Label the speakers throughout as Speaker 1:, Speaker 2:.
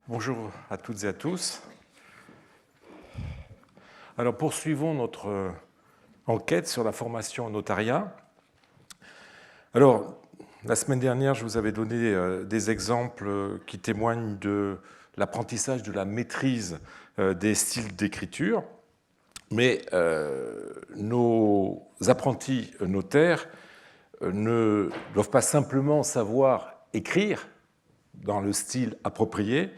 Speaker 1: Bonjour à toutes et à tous. Alors, poursuivons notre enquête sur la formation en notariat. Alors, la semaine dernière, je vous avais donné des exemples qui témoignent de l'apprentissage de la maîtrise des styles d'écriture, mais nos apprentis notaires ne doivent pas simplement savoir écrire dans le style approprié,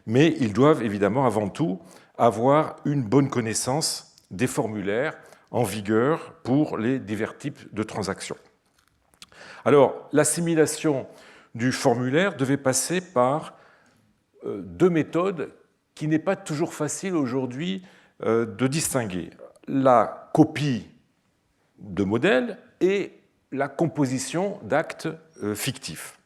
Speaker 1: mais ils doivent évidemment avant tout avoir une bonne connaissance des formulaires en vigueur pour les divers types de transactions. Alors, l'assimilation du formulaire devait passer par deux méthodes qui n'est pas toujours facile aujourd'hui de distinguer. La copie de modèles et la composition d'actes fictifs.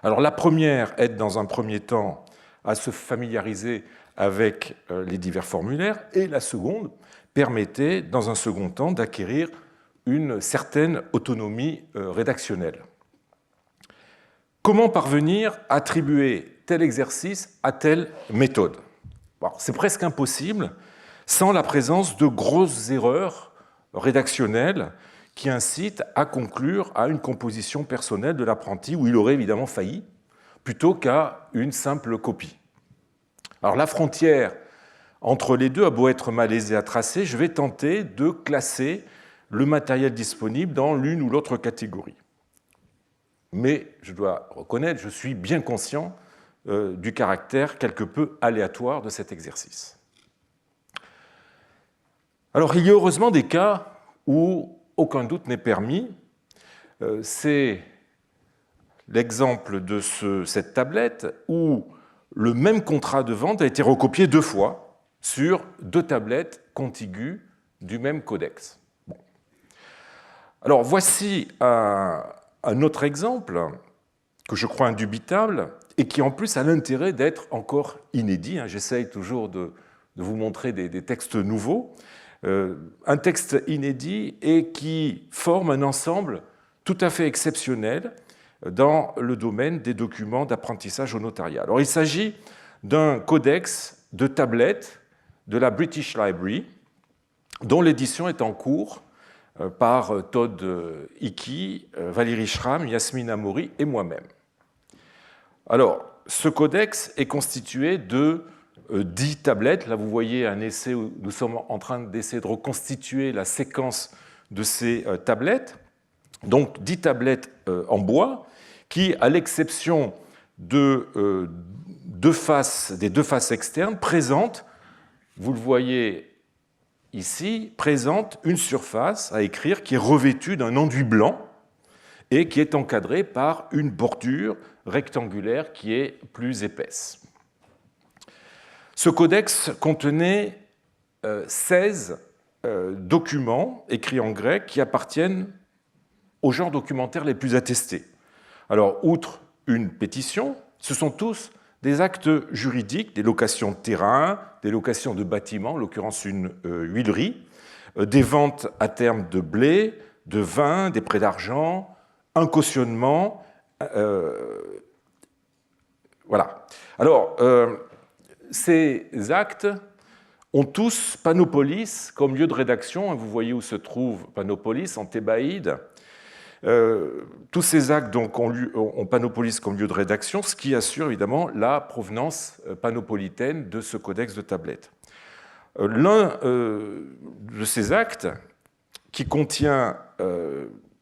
Speaker 1: Alors, la première aide dans un premier temps à se familiariser avec les divers formulaires, et la seconde permettait, dans un second temps, d'acquérir une certaine autonomie rédactionnelle. Comment parvenir à attribuer tel exercice à telle méthode? Bon, c'est presque impossible sans la présence de grosses erreurs rédactionnelles qui incitent à conclure à une composition personnelle de l'apprenti où il aurait évidemment failli, plutôt qu'à une simple copie. Alors la frontière entre les deux a beau être malaisée à tracer, je vais tenter de classer le matériel disponible dans l'une ou l'autre catégorie. Mais je dois reconnaître, je suis bien conscient du caractère quelque peu aléatoire de cet exercice. Alors il y a heureusement des cas où aucun doute n'est permis. C'est l'exemple de cette tablette où le même contrat de vente a été recopié deux fois sur deux tablettes contiguës du même codex. Bon. Alors voici un autre exemple que je crois indubitable et qui en plus a l'intérêt d'être encore inédit. J'essaye toujours de vous montrer des textes nouveaux. Un texte inédit et qui forme un ensemble tout à fait exceptionnel dans le domaine des documents d'apprentissage au notariat. Alors, il s'agit d'un codex de tablettes de la British Library, dont l'édition est en cours par Todd Hickey, Valérie Schramm, Yasmine Amoury et moi-même. Alors, ce codex est constitué de 10 tablettes. Là, vous voyez un essai où nous sommes en train d'essayer de reconstituer la séquence de ces tablettes. Donc, 10 tablettes en bois qui, à l'exception des deux faces externes, présentent, vous le voyez ici, présente une surface à écrire qui est revêtue d'un enduit blanc et qui est encadrée par une bordure rectangulaire qui est plus épaisse. Ce codex contenait 16 documents écrits en grec qui appartiennent aux genres documentaires les plus attestés. Alors, outre une pétition, ce sont tous des actes juridiques, des locations de terrain, des locations de bâtiments, en l'occurrence une huilerie, des ventes à terme de blé, de vin, des prêts d'argent, un cautionnement. Voilà. Alors, ces actes ont tous Panopolis comme lieu de rédaction. Vous voyez où se trouve Panopolis, en Thébaïde. Tous ces actes donc, ont Panopolis comme lieu de rédaction, ce qui assure évidemment la provenance panopolitaine de ce codex de tablettes. L'un de ces actes, qui contient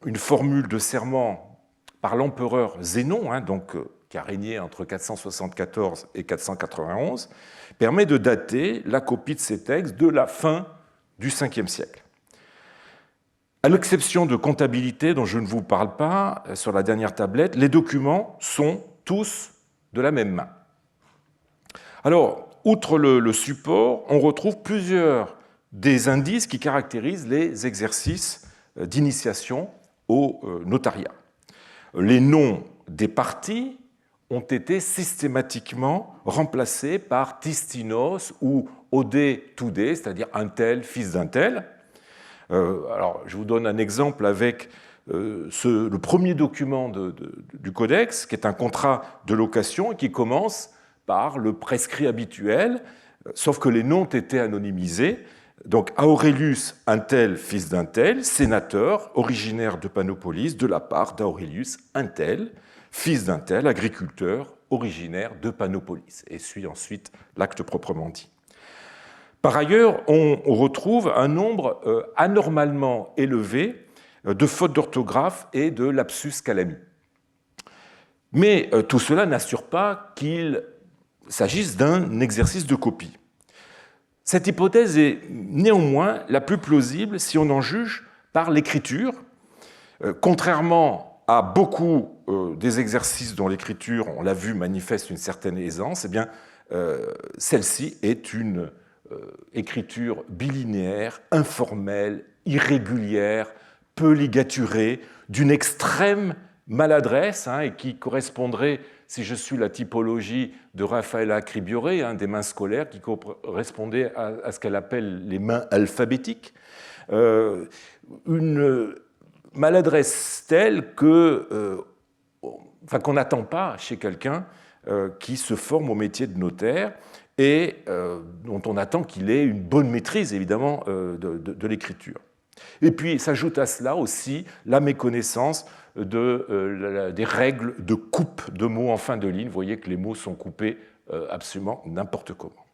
Speaker 1: une formule de serment par l'empereur Zénon, qui a régné entre 474 et 491, permet de dater la copie de ces textes de la fin du Ve siècle. À l'exception de comptabilité dont je ne vous parle pas sur la dernière tablette, les documents sont tous de la même main. Alors, outre le support, on retrouve plusieurs des indices qui caractérisent les exercices d'initiation au notariat. Les noms des parties ont été systématiquement remplacés par Tistinos ou Ode Toudé, c'est-à-dire un tel, fils d'un tel. Alors, je vous donne un exemple avec le premier document du codex, qui est un contrat de location et qui commence par le prescrit habituel, sauf que les noms étaient anonymisés. Donc Aurelius, un tel, fils d'un tel, sénateur, originaire de Panopolis, de la part d'Aurelius, un tel, fils d'un tel, agriculteur, originaire de Panopolis. Et suit ensuite l'acte proprement dit. Par ailleurs, on retrouve un nombre anormalement élevé de fautes d'orthographe et de lapsus calami. Mais tout cela n'assure pas qu'il s'agisse d'un exercice de copie. Cette hypothèse est néanmoins la plus plausible si on en juge par l'écriture. Contrairement à beaucoup des exercices dont l'écriture, on l'a vu, manifeste une certaine aisance, eh bien, celle-ci est une écriture bilinéaire, informelle, irrégulière, peu ligaturée, d'une extrême maladresse, et qui correspondrait, si je suis la typologie de Raffaella Cribiore, des mains scolaires, qui correspondait à ce qu'elle appelle les mains alphabétiques, une maladresse telle que, qu'on n'attend pas chez quelqu'un qui se forme au métier de notaire et dont on attend qu'il ait une bonne maîtrise, évidemment, de l'écriture. Et puis s'ajoute à cela aussi la méconnaissance des règles de coupe de mots en fin de ligne. Vous voyez que les mots sont coupés absolument n'importe comment.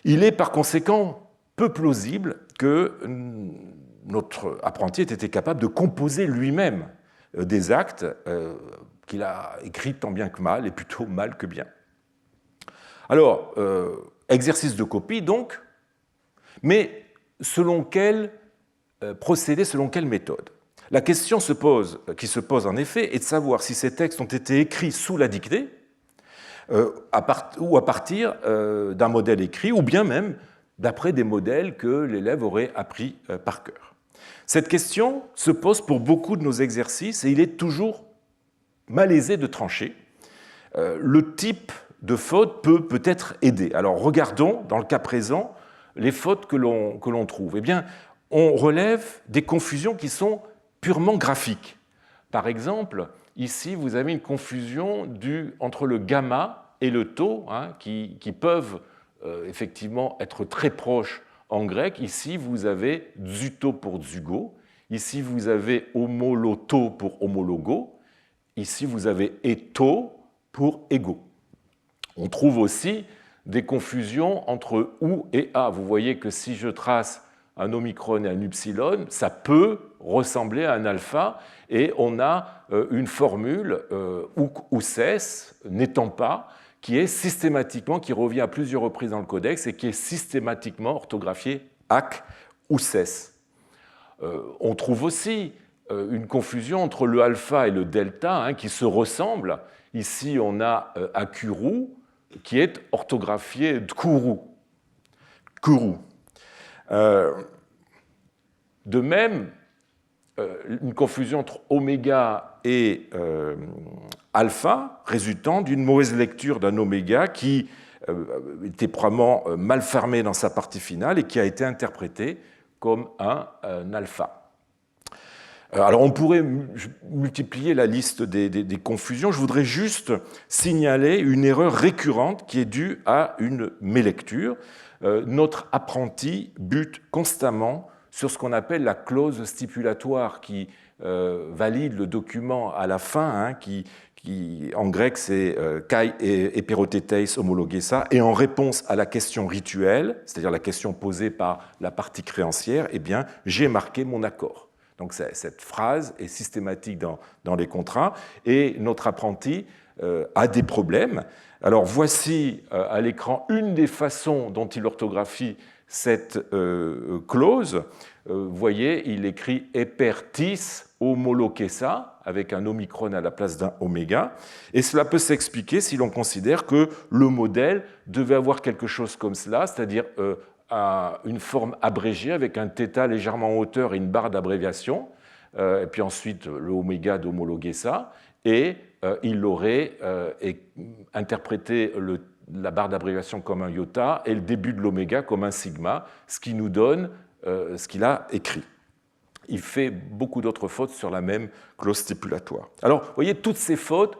Speaker 1: Il est par conséquent peu plausible que notre apprenti ait été capable de composer lui-même des actes qu'il a écrits tant bien que mal, et plutôt mal que bien. Alors, exercice de copie donc, mais selon quel procédé, selon quelle méthode? La question qui se pose en effet est de savoir si ces textes ont été écrits sous la dictée ou à partir d'un modèle écrit, ou bien même d'après des modèles que l'élève aurait appris par cœur. Cette question se pose pour beaucoup de nos exercices et il est toujours malaisé de trancher. Le type de faute peut peut-être aider. Alors regardons, dans le cas présent, les fautes que l'on trouve. Eh bien, on relève des confusions qui sont purement graphiques. Par exemple, ici, vous avez une confusion entre le gamma et le tau, qui peuvent effectivement être très proches en grec. Ici, vous avez zuto pour zugo. Ici, vous avez homoloto pour homologo. Ici, vous avez eto pour ego. On trouve aussi des confusions entre ou et a. Vous voyez que si je trace un omicron et un upsilon, ça peut ressembler à un alpha, et on a une formule ou cesse, n'étant pas, qui revient à plusieurs reprises dans le codex et qui est systématiquement orthographiée ac ou cesse. On trouve aussi une confusion entre le alpha et le delta, qui se ressemblent. Ici, on a akuru, qui est orthographié dkuru. Kuru. De même, une confusion entre oméga et alpha, résultant d'une mauvaise lecture d'un oméga qui était probablement mal fermé dans sa partie finale et qui a été interprété comme un alpha. Alors on pourrait multiplier la liste des confusions. Je voudrais juste signaler une erreur récurrente qui est due à une mélecture. Notre apprenti bute constamment sur ce qu'on appelle la clause stipulatoire qui valide le document à la fin, qui en grec c'est kai eperoteteis homologesa, et en réponse à la question rituelle, c'est-à-dire la question posée par la partie créancière, eh bien j'ai marqué mon accord. Donc cette phrase est systématique dans les contrats, et notre apprenti a des problèmes. Alors voici à l'écran une des façons dont il orthographie cette clause. Vous voyez, il écrit epertis homolokesa avec un omicron à la place d'un oméga, et cela peut s'expliquer si l'on considère que le modèle devait avoir quelque chose comme cela, c'est-à-dire une forme abrégée avec un θ légèrement en hauteur et une barre d'abréviation, et puis ensuite le oméga d'homologesa, et il aurait interprété la barre d'abréviation comme un iota et le début de l'oméga comme un sigma, ce qui nous donne ce qu'il a écrit. Il fait beaucoup d'autres fautes sur la même clause stipulatoire. Alors, vous voyez, toutes ces fautes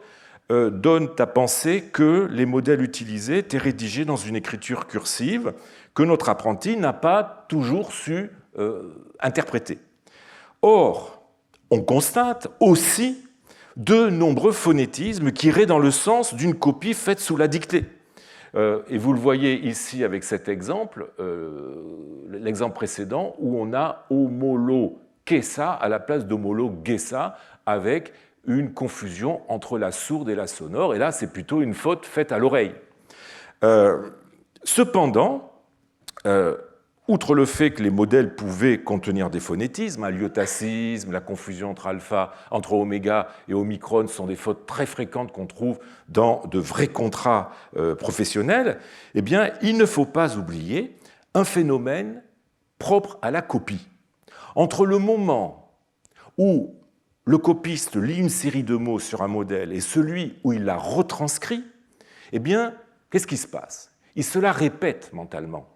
Speaker 1: donnent à penser que les modèles utilisés étaient rédigés dans une écriture cursive que notre apprenti n'a pas toujours su interpréter. Or, on constate aussi de nombreux phonétismes qui iraient dans le sens d'une copie faite sous la dictée. Et vous le voyez ici avec cet exemple, l'exemple précédent, où on a homologuesa à la place d'homologuesa, avec une confusion entre la sourde et la sonore. Et là, c'est plutôt une faute faite à l'oreille. Cependant, outre le fait que les modèles pouvaient contenir des phonétismes, l'iotacisme, la confusion entre oméga et omicron sont des fautes très fréquentes qu'on trouve dans de vrais contrats professionnels, eh bien, il ne faut pas oublier un phénomène propre à la copie. Entre le moment où le copiste lit une série de mots sur un modèle et celui où il la retranscrit, eh bien, qu'est-ce qui se passe? Il se la répète mentalement.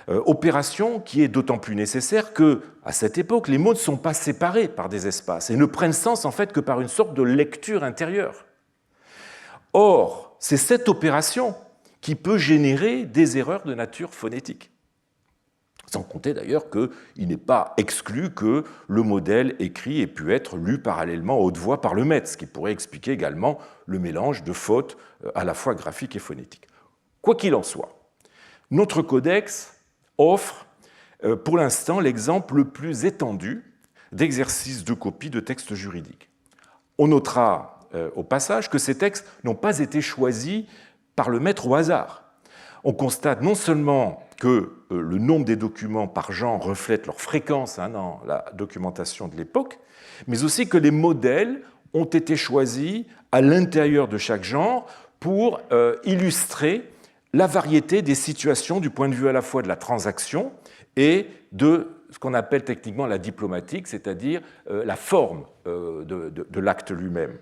Speaker 1: Opération qui est d'autant plus nécessaire qu'à cette époque, les mots ne sont pas séparés par des espaces et ne prennent sens en fait que par une sorte de lecture intérieure. Or, c'est cette opération qui peut générer des erreurs de nature phonétique. Sans compter d'ailleurs qu'il n'est pas exclu que le modèle écrit ait pu être lu parallèlement à haute voix par le maître, ce qui pourrait expliquer également le mélange de fautes à la fois graphiques et phonétiques. Quoi qu'il en soit, notre codex offre pour l'instant l'exemple le plus étendu d'exercice de copie de textes juridiques. On notera au passage que ces textes n'ont pas été choisis par le maître au hasard. On constate non seulement que le nombre des documents par genre reflète leur fréquence dans la documentation de l'époque, mais aussi que les modèles ont été choisis à l'intérieur de chaque genre pour illustrer la variété des situations du point de vue à la fois de la transaction et de ce qu'on appelle techniquement la diplomatique, c'est-à-dire la forme de l'acte lui-même.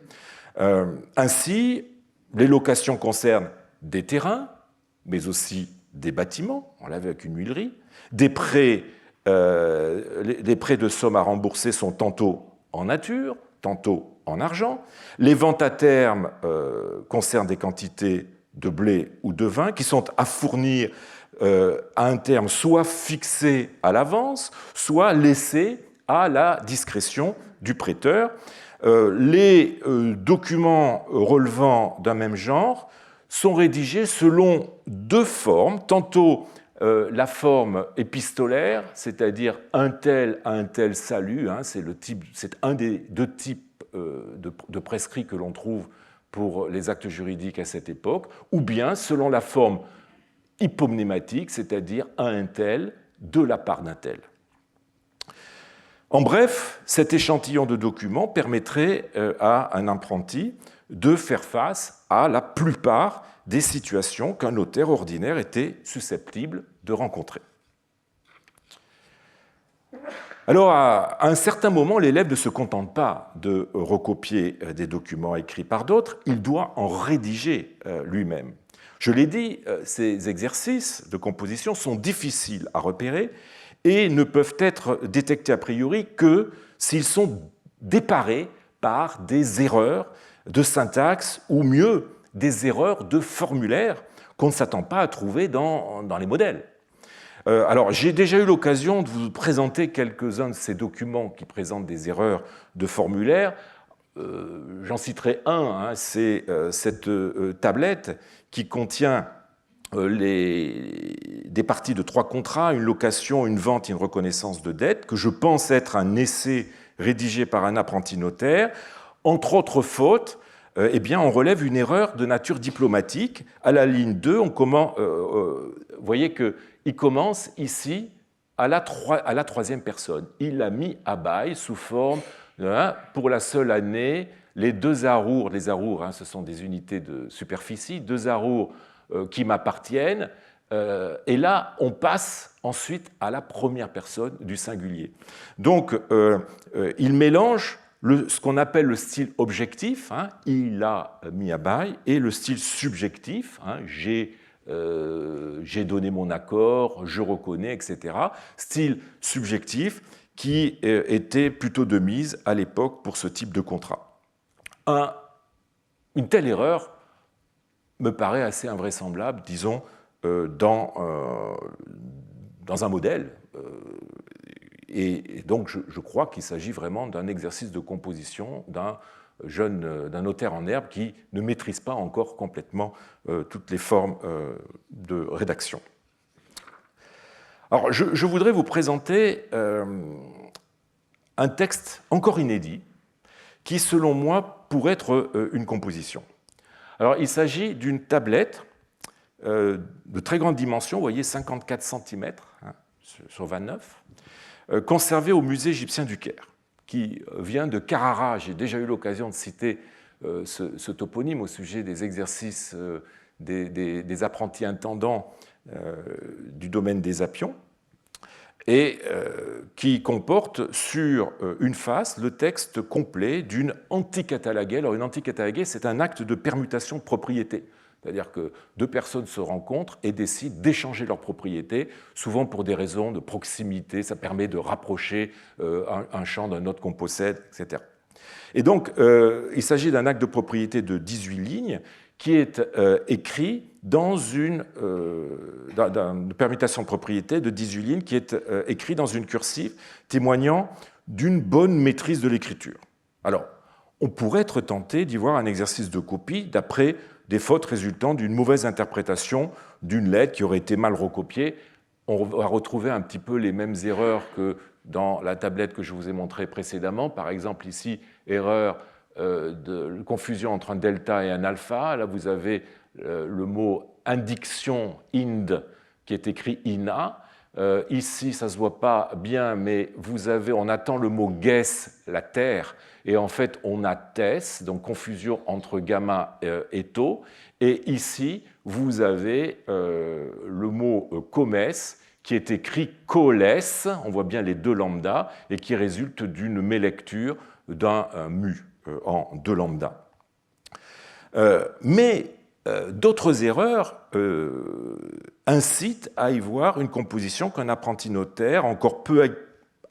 Speaker 1: Ainsi, les locations concernent des terrains, mais aussi des bâtiments, on l'a vu avec une huilerie, des prêts de sommes à rembourser sont tantôt en nature, tantôt en argent. Les ventes à terme concernent des quantités de blé ou de vin, qui sont à fournir à un terme soit fixé à l'avance, soit laissé à la discrétion du prêteur. Les documents relevant d'un même genre sont rédigés selon deux formes, tantôt la forme épistolaire, c'est-à-dire un tel à un tel salut, c'est un des deux types de prescrits que l'on trouve pour les actes juridiques à cette époque, ou bien selon la forme hypomnématique, c'est-à-dire à un tel, de la part d'un tel. En bref, cet échantillon de documents permettrait à un apprenti de faire face à la plupart des situations qu'un notaire ordinaire était susceptible de rencontrer. Alors, à un certain moment, l'élève ne se contente pas de recopier des documents écrits par d'autres, il doit en rédiger lui-même. Je l'ai dit, ces exercices de composition sont difficiles à repérer et ne peuvent être détectés a priori que s'ils sont déparés par des erreurs de syntaxe ou mieux, des erreurs de formulaire qu'on ne s'attend pas à trouver dans les modèles. Alors, j'ai déjà eu l'occasion de vous présenter quelques-uns de ces documents qui présentent des erreurs de formulaire. J'en citerai un, c'est cette tablette qui contient des parties de 3 contrats, une location, une vente et une reconnaissance de dette, que je pense être un essai rédigé par un apprenti notaire. Entre autres fautes, eh bien, on relève une erreur de nature diplomatique. À la ligne 2, vous voyez qu'il commence ici à la 3e personne. Il l'a mis à bail sous forme, pour la seule année, les 2 arours, les arours, ce sont des unités de superficie, 2 arours qui m'appartiennent. Et là, on passe ensuite à la 1re personne du singulier. Donc, il mélange ce qu'on appelle le style objectif, il a mis à bail, et le style subjectif, j'ai donné mon accord, je reconnais, etc. Style subjectif qui était plutôt de mise à l'époque pour ce type de contrat. Un une telle erreur me paraît assez invraisemblable, disons, dans un modèle. Et donc, je crois qu'il s'agit vraiment d'un exercice de composition d'un notaire en herbe qui ne maîtrise pas encore complètement toutes les formes de rédaction. Alors, je voudrais vous présenter un texte encore inédit qui, selon moi, pourrait être une composition. Alors, il s'agit d'une tablette de très grande dimension, vous voyez, 54 cm sur 29, conservée au musée égyptien du Caire, qui vient de Carrara. J'ai déjà eu l'occasion de citer ce toponyme au sujet des exercices des apprentis intendants du domaine des Appions, et qui comporte sur une face le texte complet d'une anticatalaguée. Alors une anticatalaguée, c'est un acte de permutation de propriété, c'est-à-dire que deux personnes se rencontrent et décident d'échanger leurs propriétés, souvent pour des raisons de proximité, ça permet de rapprocher un champ d'un autre qu'on possède, etc. Et donc, il s'agit d'un acte de propriété de 18 lignes qui est écrit dans une permutation de propriété de 18 lignes qui est écrit dans une cursive témoignant d'une bonne maîtrise de l'écriture. Alors, on pourrait être tenté d'y voir un exercice de copie d'après des fautes résultant d'une mauvaise interprétation d'une lettre qui aurait été mal recopiée. On va retrouver un petit peu les mêmes erreurs que dans la tablette que je vous ai montrée précédemment. Par exemple, ici, erreur de confusion entre un delta et un alpha. Là, vous avez le mot indiction ind qui est écrit ina. Ici, ça ne se voit pas bien, mais on attend le mot guess, la terre, et en fait, on a tes, donc confusion entre gamma et tau. Et ici, vous avez le mot comes qui est écrit coles, on voit bien les deux lambda, et qui résulte d'une mélecture d'un mu en deux lambda. Mais d'autres erreurs incitent à y voir une composition qu'un apprenti notaire encore peu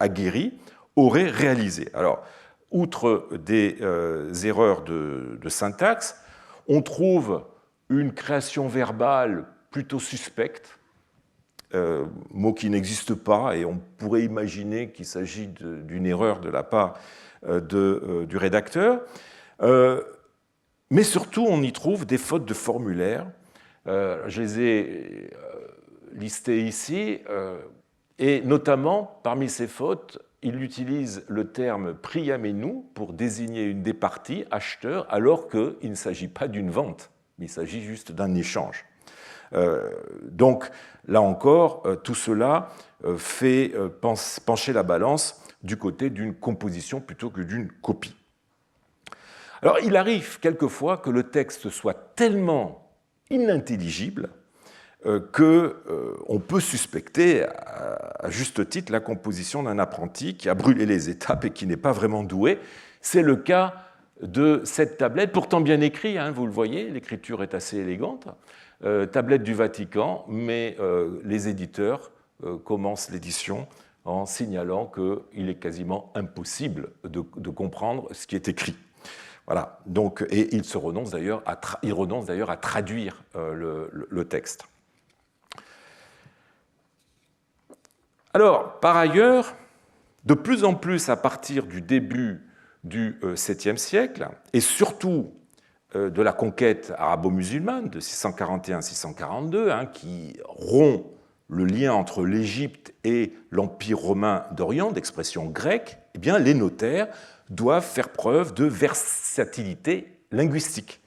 Speaker 1: aguerri aurait réalisée. Alors, outre des erreurs de syntaxe, on trouve une création verbale plutôt suspecte, mot qui n'existe pas, et on pourrait imaginer qu'il s'agit d'une erreur de la part du rédacteur. Mais surtout, on y trouve des fautes de formulaire. Je les ai listées ici, et notamment, parmi ces fautes, il utilise le terme priamenou pour désigner une des parties, acheteur, alors qu'il ne s'agit pas d'une vente, mais il s'agit juste d'un échange. Donc, là encore, tout cela fait pencher la balance du côté d'une composition plutôt que d'une copie. Alors, il arrive quelquefois que le texte soit tellement inintelligible qu'on peut suspecter, à juste titre, la composition d'un apprenti qui a brûlé les étapes et qui n'est pas vraiment doué. C'est le cas de cette tablette, pourtant bien écrite, hein, vous le voyez, l'écriture est assez élégante, tablette du Vatican, mais les éditeurs commencent l'édition en signalant qu'il est quasiment impossible de comprendre ce qui est écrit. Voilà. Donc, et ils renoncent d'ailleurs à traduire le texte. Alors, par ailleurs, de plus en plus à partir du début du 7e siècle, et surtout de la conquête arabo-musulmane de 641-642, hein, qui rompt le lien entre l'Égypte et l'Empire romain d'Orient, d'expression grecque, eh bien, les notaires doivent faire preuve de versatilité linguistique.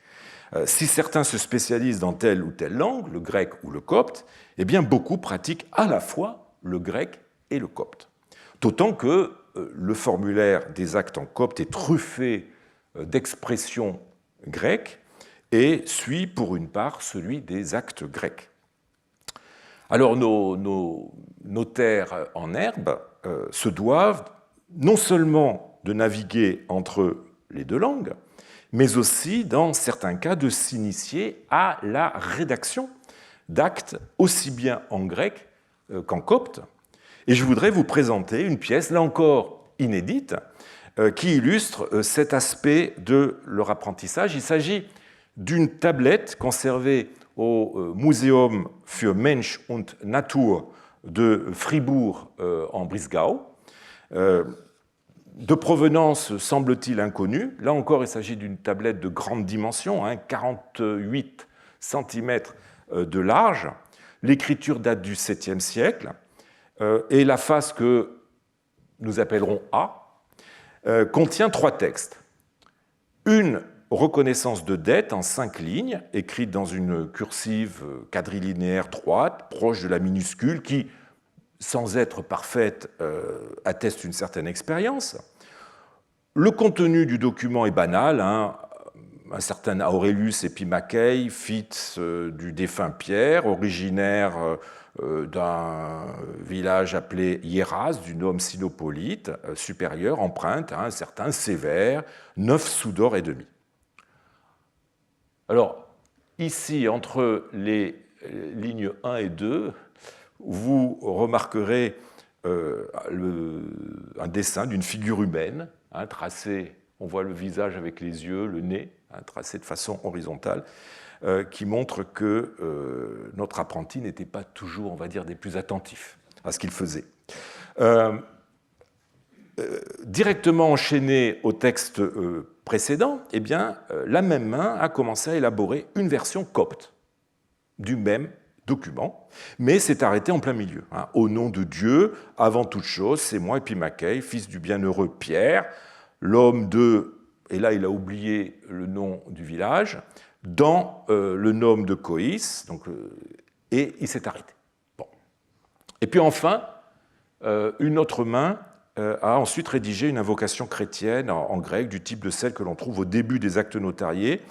Speaker 1: Si certains se spécialisent dans telle ou telle langue, le grec ou le copte, eh bien, beaucoup pratiquent à la fois le grec et le copte. D'autant que le formulaire des actes en copte est truffé d'expressions grecques et suit pour une part celui des actes grecs. Alors nos notaires en herbe se doivent non seulement de naviguer entre les deux langues, mais aussi, dans certains cas, de s'initier à la rédaction d'actes aussi bien en grec qu'en copte. Et je voudrais vous présenter une pièce, là encore inédite, qui illustre cet aspect de leur apprentissage. Il s'agit d'une tablette conservée au Museum für Mensch und Natur de Fribourg en Breisgau, de provenance, semble-t-il, inconnue. Là encore, il s'agit d'une tablette de grande dimension, 48 cm de large. L'écriture date du 7e siècle, et la face que nous appellerons A contient 3 textes. Une reconnaissance de dette en 5 lignes, écrite dans une cursive quadrilinéaire droite, proche de la minuscule, qui, sans être parfaite, atteste une certaine expérience. Le contenu du document est banal. Un certain Aurelius Epimachei, fils du défunt Pierre, originaire d'un village appelé Hieras, du nom sinopolite supérieur, emprunte à un certain Sévère, 9 sous d'or et demi. Alors, ici, entre les lignes 1 et 2, vous remarquerez un dessin d'une figure humaine, tracé, on voit le visage avec les yeux, le nez, tracé de façon horizontale, qui montre que notre apprenti n'était pas toujours, on va dire, des plus attentifs à ce qu'il faisait. Directement enchaîné au texte précédent, eh bien, la même main a commencé à élaborer une version copte du même document, mais s'est arrêté en plein milieu. Au nom de Dieu, avant toute chose, c'est moi, Epimachei, fils du bienheureux Pierre, l'homme de, et là il a oublié le nom du village, dans le nom de Coïs, donc, et il s'est arrêté. Bon. Et puis enfin, une autre main a ensuite rédigé une invocation chrétienne en grec du type de celle que l'on trouve au début des actes notariés,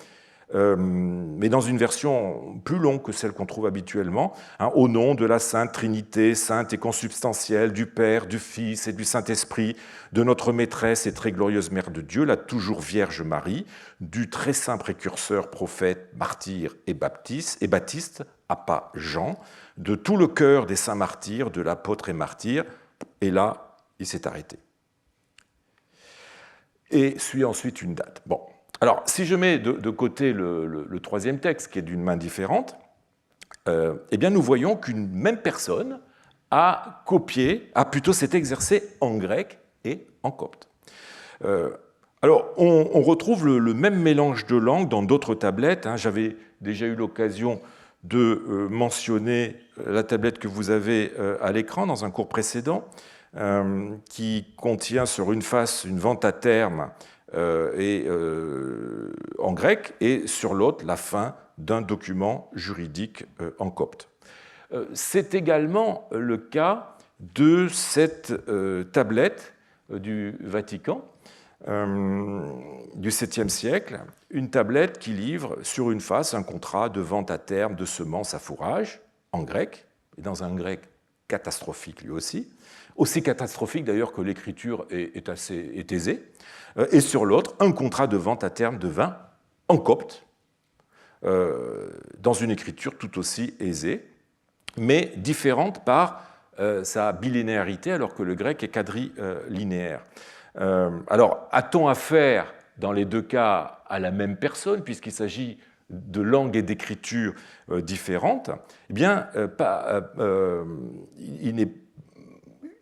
Speaker 1: mais dans une version plus longue que celle qu'on trouve habituellement, au nom de la Sainte Trinité, sainte et consubstantielle, du Père, du Fils et du Saint-Esprit, de notre maîtresse et très glorieuse Mère de Dieu, la toujours Vierge Marie, du très saint précurseur, prophète, martyr et baptiste, Appa Jean, de tout le cœur des saints martyrs, de l'apôtre et martyr, et là, il s'est arrêté. Et suit ensuite une date. Bon. Alors, si je mets de côté le troisième texte, qui est d'une main différente, eh bien, nous voyons qu'une même personne a plutôt s'est exercée en grec et en copte. Alors, on retrouve le même mélange de langues dans d'autres tablettes. J'avais déjà eu l'occasion de mentionner la tablette que vous avez à l'écran dans un cours précédent, qui contient sur une face une vente à terme en grec, et sur l'autre la fin d'un document juridique en copte. C'est également le cas de cette tablette du Vatican du 7e siècle, une tablette qui livre sur une face un contrat de vente à terme de semences à fourrage en grec, et dans un grec catastrophique lui aussi catastrophique d'ailleurs que l'écriture est aisée, et sur l'autre, un contrat de vente à terme de vin en copte, dans une écriture tout aussi aisée, mais différente par sa bilinéarité, alors que le grec est quadrilinéaire. Alors, a-t-on affaire, dans les deux cas, à la même personne, puisqu'il s'agit de langues et d'écritures différentes? Eh bien,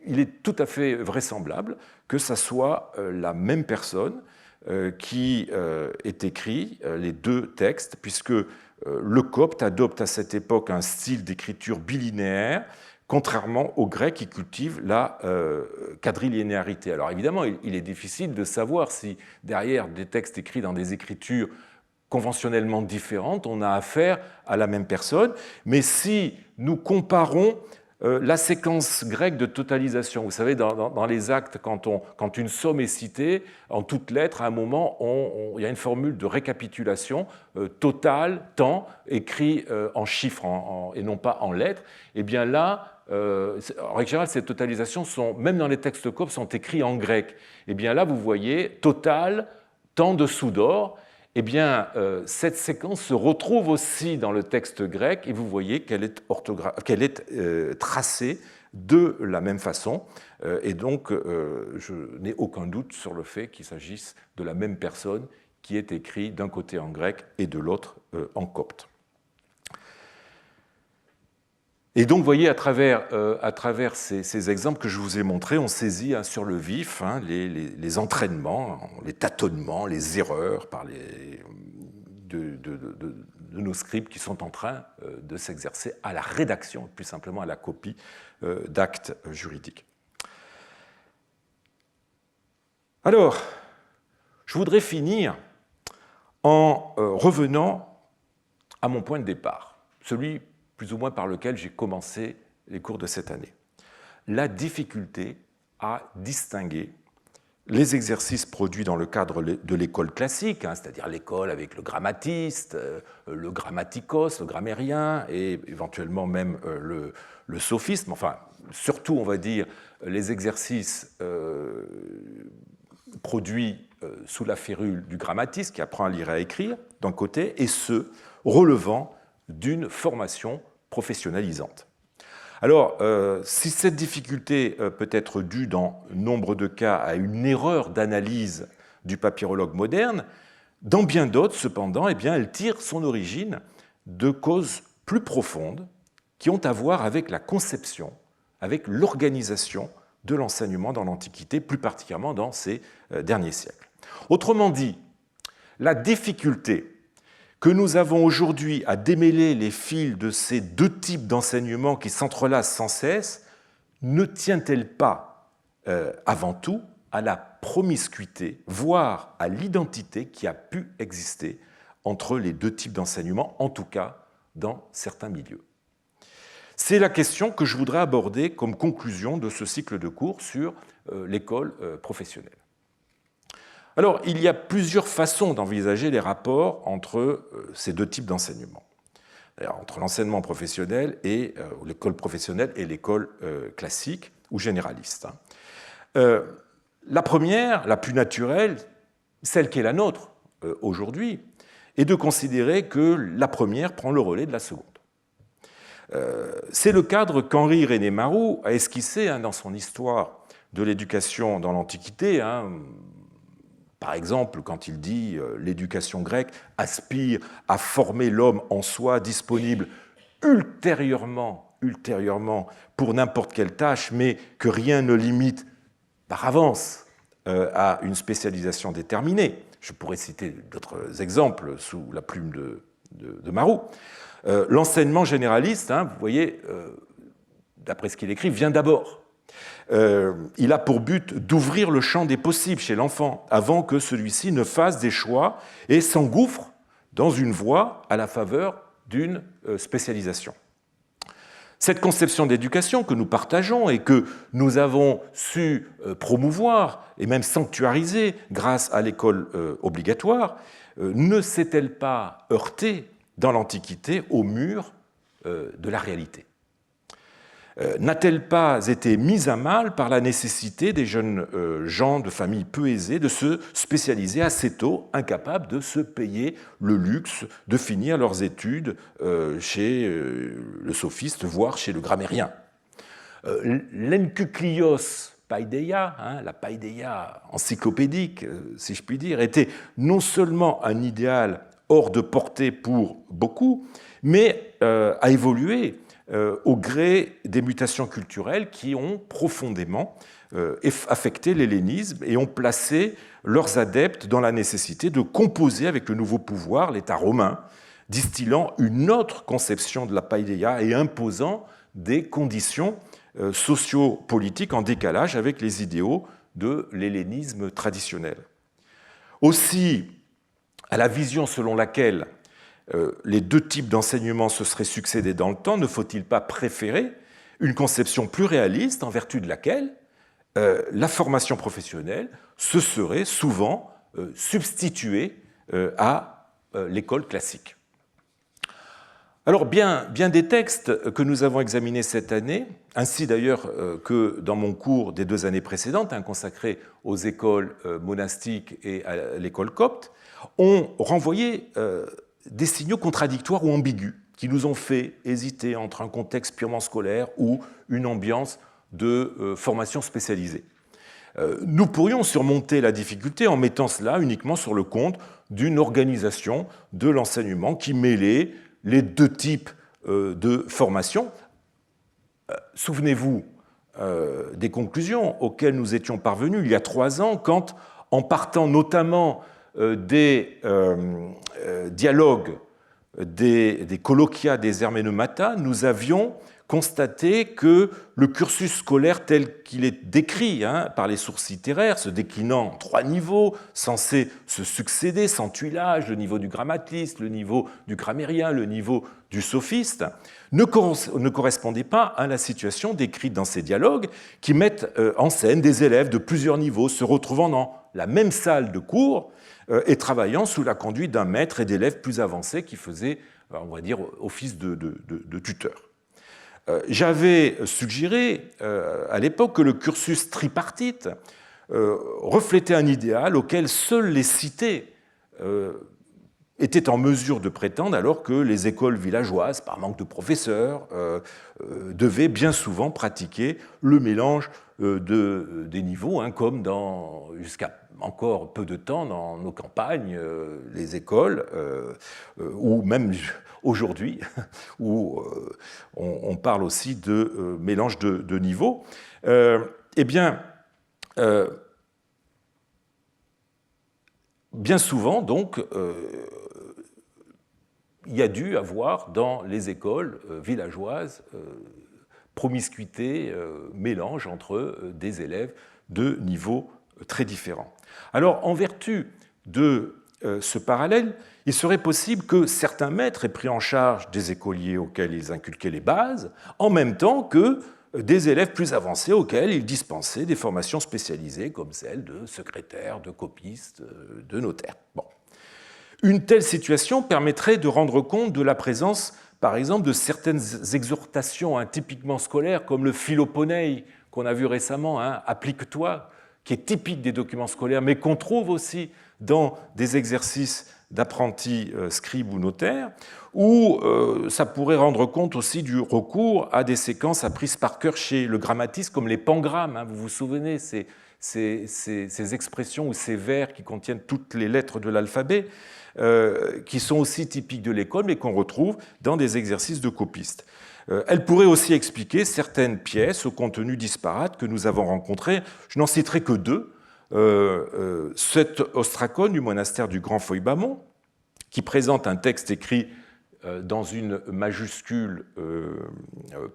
Speaker 1: il est tout à fait vraisemblable que ça soit la même personne qui ait écrit les deux textes, puisque le copte adopte à cette époque un style d'écriture bilinéaire, contrairement au grec qui cultive la quadrilinéarité. Alors évidemment, il est difficile de savoir si derrière des textes écrits dans des écritures conventionnellement différentes, on a affaire à la même personne, mais si nous comparons la séquence grecque de totalisation, vous savez, dans les actes, quand une somme est citée, en toutes lettres, à un moment, il y a une formule de récapitulation, total, temps, écrit en chiffres et non pas en lettres. Et bien là, en règle générale, ces totalisations, même dans les textes coptes, sont écrits en grec. Et bien là, vous voyez, total, temps de sous d'or. Eh bien, cette séquence se retrouve aussi dans le texte grec, et vous voyez qu'elle est tracée de la même façon, et donc je n'ai aucun doute sur le fait qu'il s'agisse de la même personne qui est écrit d'un côté en grec et de l'autre en copte. Et donc, vous voyez, à travers ces exemples que je vous ai montrés, on saisit sur le vif les entraînements, les tâtonnements, les erreurs de nos scribes qui sont en train de s'exercer à la rédaction, plus simplement à la copie d'actes juridiques. Alors, je voudrais finir en revenant à mon point de départ, celui plus ou moins par lequel j'ai commencé les cours de cette année. La difficulté à distinguer les exercices produits dans le cadre de l'école classique, c'est-à-dire l'école avec le grammatiste, le grammatikos, le grammairien, et éventuellement même le sophisme, enfin, surtout, on va dire, les exercices produits sous la férule du grammatiste qui apprend à lire et à écrire, d'un côté, et ceux relevant d'une formation professionnalisante. Alors, si cette difficulté peut être due dans nombre de cas à une erreur d'analyse du papyrologue moderne, dans bien d'autres, cependant, eh bien, elle tire son origine de causes plus profondes qui ont à voir avec la conception, avec l'organisation de l'enseignement dans l'Antiquité, plus particulièrement dans ces derniers siècles. Autrement dit, la difficulté que nous avons aujourd'hui à démêler les fils de ces deux types d'enseignement qui s'entrelacent sans cesse, ne tient-elle pas avant tout à la promiscuité, voire à l'identité qui a pu exister entre les deux types d'enseignement, en tout cas dans certains milieux? C'est la question que je voudrais aborder comme conclusion de ce cycle de cours sur l'école professionnelle. Alors, il y a plusieurs façons d'envisager les rapports entre ces deux types d'enseignement, entre l'enseignement professionnel et l'école professionnelle et l'école classique ou généraliste. La première, la plus naturelle, celle qui est la nôtre aujourd'hui, est de considérer que la première prend le relais de la seconde. C'est le cadre qu'Henri René Marou a esquissé dans son histoire de l'éducation dans l'Antiquité. Par exemple, quand il dit « l'éducation grecque aspire à former l'homme en soi disponible ultérieurement pour n'importe quelle tâche, mais que rien ne limite par avance à une spécialisation déterminée ». Je pourrais citer d'autres exemples sous la plume de Marou. L'enseignement généraliste, vous voyez, d'après ce qu'il écrit, vient d'abord. Il a pour but d'ouvrir le champ des possibles chez l'enfant avant que celui-ci ne fasse des choix et s'engouffre dans une voie à la faveur d'une spécialisation. Cette conception d'éducation que nous partageons et que nous avons su promouvoir et même sanctuariser grâce à l'école obligatoire, ne s'est-elle pas heurtée dans l'Antiquité au mur de la réalité ? N'a-t-elle pas été mise à mal par la nécessité des jeunes gens de familles peu aisées de se spécialiser assez tôt, incapables de se payer le luxe de finir leurs études chez le sophiste, voire chez le grammairien? L'enkyklios paideia, la paideia encyclopédique, si je puis dire, était non seulement un idéal hors de portée pour beaucoup, mais a évolué au gré des mutations culturelles qui ont profondément affecté l'hellénisme et ont placé leurs adeptes dans la nécessité de composer avec le nouveau pouvoir, l'État romain, distillant une autre conception de la paideia et imposant des conditions socio-politiques en décalage avec les idéaux de l'hellénisme traditionnel. Aussi, à la vision selon laquelle les deux types d'enseignement se seraient succédés dans le temps, ne faut-il pas préférer une conception plus réaliste en vertu de laquelle la formation professionnelle se serait souvent substituée à l'école classique? Alors, bien des textes que nous avons examinés cette année, ainsi d'ailleurs que dans mon cours des 2 années précédentes, consacré aux écoles monastiques et à l'école copte, ont renvoyé des signaux contradictoires ou ambigus qui nous ont fait hésiter entre un contexte purement scolaire ou une ambiance de formation spécialisée. Nous pourrions surmonter la difficulté en mettant cela uniquement sur le compte d'une organisation de l'enseignement qui mêlait les deux types de formation. Souvenez-vous des conclusions auxquelles nous étions parvenus il y a 3 ans, quand, en partant notamment des dialogues, des colloquia des Herméneumata, nous avions constaté que le cursus scolaire tel qu'il est décrit par les sources littéraires, se déclinant en 3 niveaux, censés se succéder sans tuilage, le niveau du grammatiste, le niveau du grammairien, le niveau du sophiste, ne correspondait pas à la situation décrite dans ces dialogues qui mettent en scène des élèves de plusieurs niveaux se retrouvant dans la même salle de cours et travaillant sous la conduite d'un maître et d'élèves plus avancés qui faisaient, on va dire, office de tuteur. J'avais suggéré à l'époque que le cursus tripartite reflétait un idéal auquel seules les cités étaient en mesure de prétendre, alors que les écoles villageoises, par manque de professeurs, devaient bien souvent pratiquer le mélange des niveaux, comme jusqu'à encore peu de temps dans nos campagnes, les écoles, ou même aujourd'hui, où on parle aussi de mélange de niveaux. Bien souvent, donc, il y a dû avoir dans les écoles villageoises promiscuité, mélange entre des élèves de niveaux très différents. Alors, en vertu de ce parallèle, il serait possible que certains maîtres aient pris en charge des écoliers auxquels ils inculquaient les bases, en même temps que des élèves plus avancés auxquels ils dispensaient des formations spécialisées, comme celles de secrétaires, de copistes, de notaires. Bon. Une telle situation permettrait de rendre compte de la présence, par exemple, de certaines exhortations typiquement scolaires, comme le philoponei qu'on a vu récemment, applique-toi, qui est typique des documents scolaires, mais qu'on trouve aussi dans des exercices d'apprentis scribes ou notaires, ou ça pourrait rendre compte aussi du recours à des séquences apprises par cœur chez le grammatiste, comme les pangrammes. Vous vous souvenez, ces expressions ou ces vers qui contiennent toutes les lettres de l'alphabet, qui sont aussi typiques de l'école, mais qu'on retrouve dans des exercices de copistes. Elle pourrait aussi expliquer certaines pièces au contenu disparate que nous avons rencontrées. Je n'en citerai que 2. Cet ostracone du monastère du Grand Foïbamon, qui présente un texte écrit dans une majuscule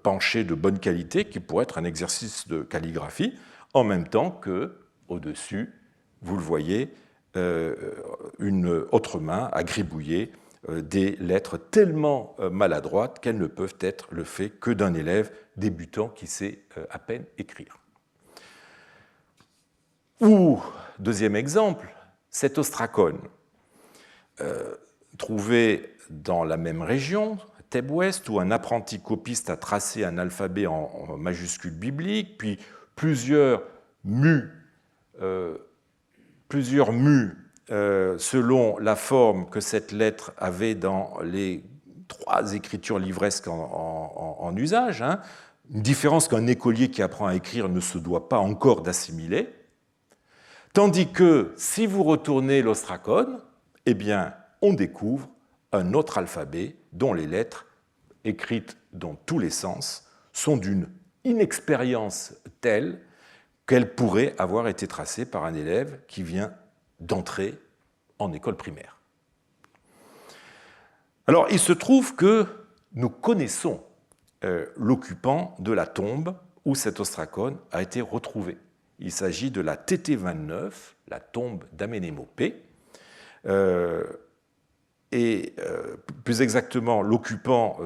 Speaker 1: penchée de bonne qualité, qui pourrait être un exercice de calligraphie, en même temps que, au-dessus, vous le voyez, une autre main a gribouillé des lettres tellement maladroites qu'elles ne peuvent être le fait que d'un élève débutant qui sait à peine écrire. Ou, deuxième exemple, cet ostracone, trouvé dans la même région, Thèbes-Ouest, où un apprenti copiste a tracé un alphabet en majuscules bibliques, puis plusieurs mus selon la forme que cette lettre avait dans les 3 écritures livresques en usage, une différence qu'un écolier qui apprend à écrire ne se doit pas encore d'assimiler, tandis que si vous retournez l'ostracone, eh bien, on découvre un autre alphabet dont les lettres, écrites dans tous les sens, sont d'une inexpérience telle qu'elles pourraient avoir été tracées par un élève qui vient d'entrer en école primaire. Alors, il se trouve que nous connaissons l'occupant de la tombe où cet ostracone a été retrouvé. Il s'agit de la TT29, la tombe d'Aménémopé, et plus exactement, l'occupant,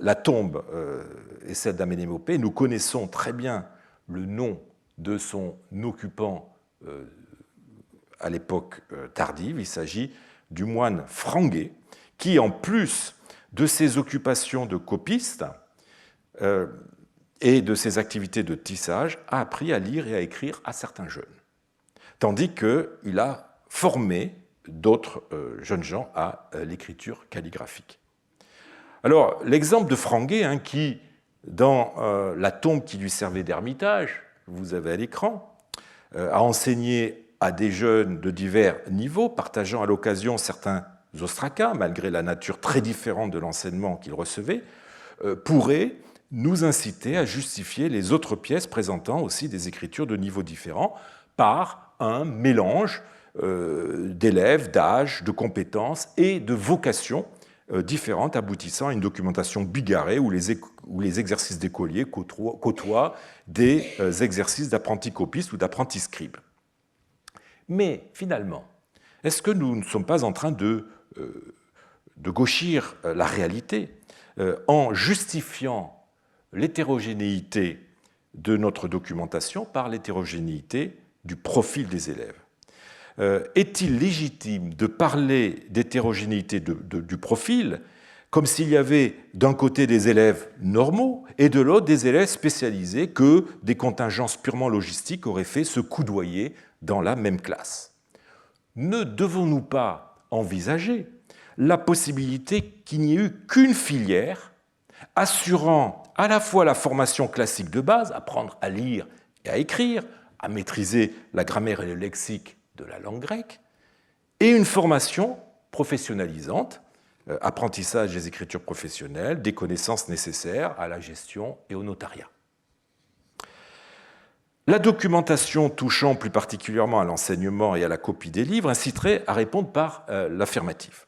Speaker 1: la tombe est celle d'Aménémopé. Nous connaissons très bien le nom de son occupant à l'époque tardive. Il s'agit du moine Franguet, qui, en plus de ses occupations de copiste et de ses activités de tissage, a appris à lire et à écrire à certains jeunes, tandis qu'il a formé d'autres jeunes gens à l'écriture calligraphique. Alors, l'exemple de Franguet, qui, dans la tombe qui lui servait d'ermitage, vous avez à l'écran, à enseigner à des jeunes de divers niveaux, partageant à l'occasion certains ostracas, malgré la nature très différente de l'enseignement qu'ils recevaient, pourrait nous inciter à justifier les autres pièces présentant aussi des écritures de niveaux différents par un mélange d'élèves, d'âge, de compétences et de vocations différentes, aboutissant à une documentation bigarrée où les exercices d'écoliers côtoient des exercices d'apprentis copistes ou d'apprentis scribes. Mais finalement, est-ce que nous ne sommes pas en train de gauchir la réalité en justifiant l'hétérogénéité de notre documentation par l'hétérogénéité du profil des élèves? Est-il légitime de parler d'hétérogénéité du profil comme s'il y avait d'un côté des élèves normaux et de l'autre des élèves spécialisés que des contingences purement logistiques auraient fait se coudoyer dans la même classe? Ne devons-nous pas envisager la possibilité qu'il n'y ait eu qu'une filière assurant à la fois la formation classique de base, apprendre à lire et à écrire, à maîtriser la grammaire et le lexique de la langue grecque, et une formation professionnalisante, apprentissage des écritures professionnelles, des connaissances nécessaires à la gestion et au notariat. La documentation touchant plus particulièrement à l'enseignement et à la copie des livres inciterait à répondre par l'affirmative.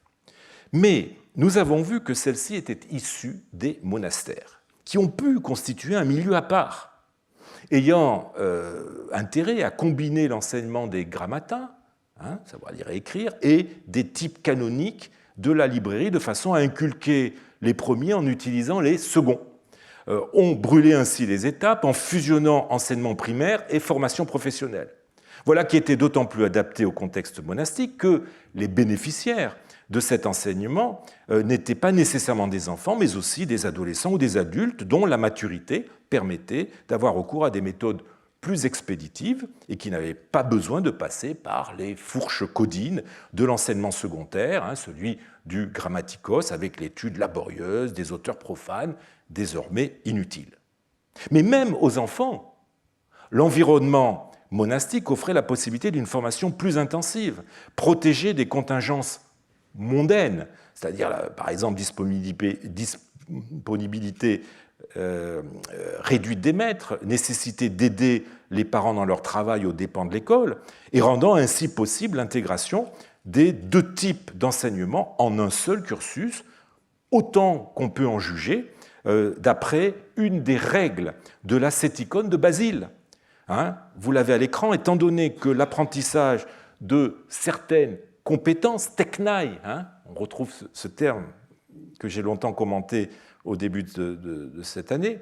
Speaker 1: Mais nous avons vu que celle-ci était issue des monastères, qui ont pu constituer un milieu à part, ayant intérêt à combiner l'enseignement des grammatins, savoir lire et écrire, et des types canoniques de la librairie, de façon à inculquer les premiers en utilisant les seconds. On brûlait ainsi les étapes en fusionnant enseignement primaire et formation professionnelle. Voilà qui était d'autant plus adapté au contexte monastique que les bénéficiaires de cet enseignement n'étaient pas nécessairement des enfants, mais aussi des adolescents ou des adultes dont la maturité permettait d'avoir recours à des méthodes plus expéditives et qui n'avaient pas besoin de passer par les fourches codines de l'enseignement secondaire, celui du grammaticos avec l'étude laborieuse des auteurs profanes désormais inutiles. Mais même aux enfants, l'environnement monastique offrait la possibilité d'une formation plus intensive, protégée des contingences mondaines, c'est-à-dire par exemple disponibilité réduite des maîtres, nécessité d'aider les parents dans leur travail aux dépens de l'école, et rendant ainsi possible l'intégration des deux types d'enseignement en un seul cursus, autant qu'on peut en juger d'après une des règles de la Céticone de Basile. Vous l'avez à l'écran, étant donné que l'apprentissage de certaines compétences, teknai, on retrouve ce terme que j'ai longtemps commenté au début de cette année,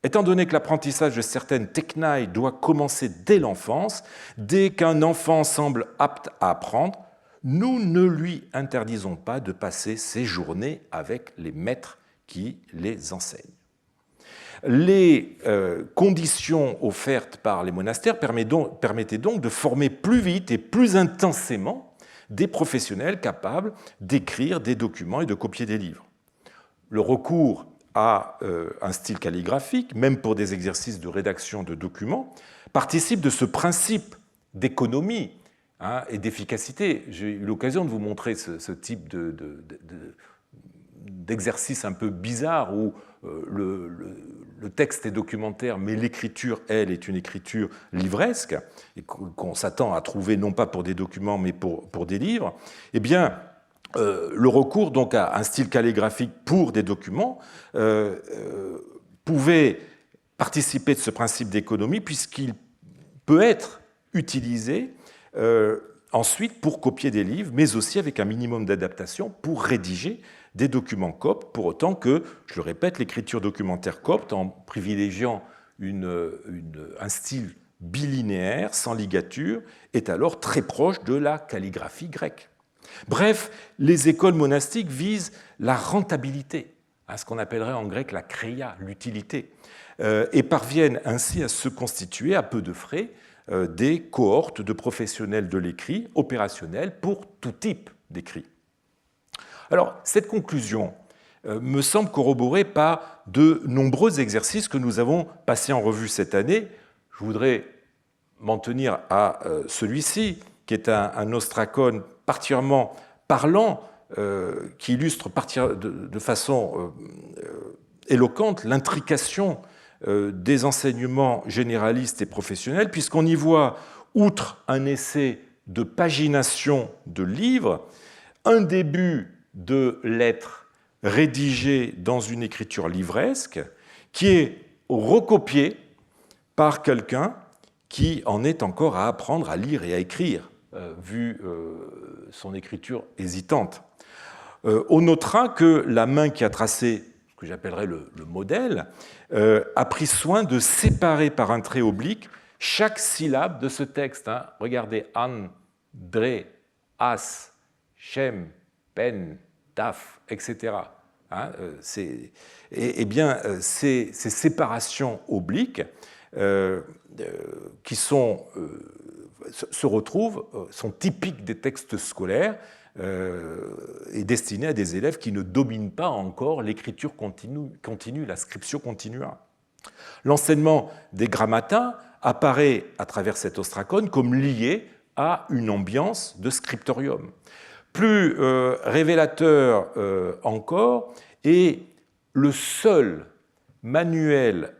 Speaker 1: étant donné que l'apprentissage de certaines teknai doit commencer dès l'enfance, dès qu'un enfant semble apte à apprendre, nous ne lui interdisons pas de passer ses journées avec les maîtres qui les enseignent. Les conditions offertes par les monastères permettaient donc de former plus vite et plus intensément des professionnels capables d'écrire des documents et de copier des livres. Le recours à un style calligraphique, même pour des exercices de rédaction de documents, participe de ce principe d'économie et d'efficacité. J'ai eu l'occasion de vous montrer ce type d'exercice un peu bizarre où le texte est documentaire, mais l'écriture, elle, est une écriture livresque, et qu'on s'attend à trouver non pas pour des documents, mais pour des livres. Eh bien, le recours donc à un style calligraphique pour des documents pouvait participer de ce principe d'économie, puisqu'il peut être utilisé ensuite pour copier des livres, mais aussi avec un minimum d'adaptation pour rédiger des documents coptes, pour autant que, je le répète, l'écriture documentaire copte, en privilégiant un style bilinéaire, sans ligature, est alors très proche de la calligraphie grecque. Bref, les écoles monastiques visent la rentabilité, ce qu'on appellerait en grec la kreia, l'utilité, et parviennent ainsi à se constituer à peu de frais des cohortes de professionnels de l'écrit opérationnels pour tout type d'écrit. Alors, cette conclusion me semble corroborée par de nombreux exercices que nous avons passés en revue cette année. Je voudrais m'en tenir à celui-ci, qui est un ostracon particulièrement parlant, qui illustre de façon éloquente l'intrication des enseignements généralistes et professionnels, puisqu'on y voit, outre un essai de pagination de livres, un début de lettre rédigée dans une écriture livresque qui est recopiée par quelqu'un qui en est encore à apprendre à lire et à écrire, vu son écriture hésitante. On notera que la main qui a tracé ce que j'appellerais le modèle a pris soin de séparer par un trait oblique chaque syllabe de ce texte. Regardez, an, dre, as, shem, pen, taf, etc. Ces séparations obliques qui se retrouvent, sont typiques des textes scolaires et destinés à des élèves qui ne dominent pas encore l'écriture continue, la scriptio continua. L'enseignement des grammatas apparaît à travers cet ostracon comme lié à une ambiance de scriptorium. Plus révélateur encore est le seul manuel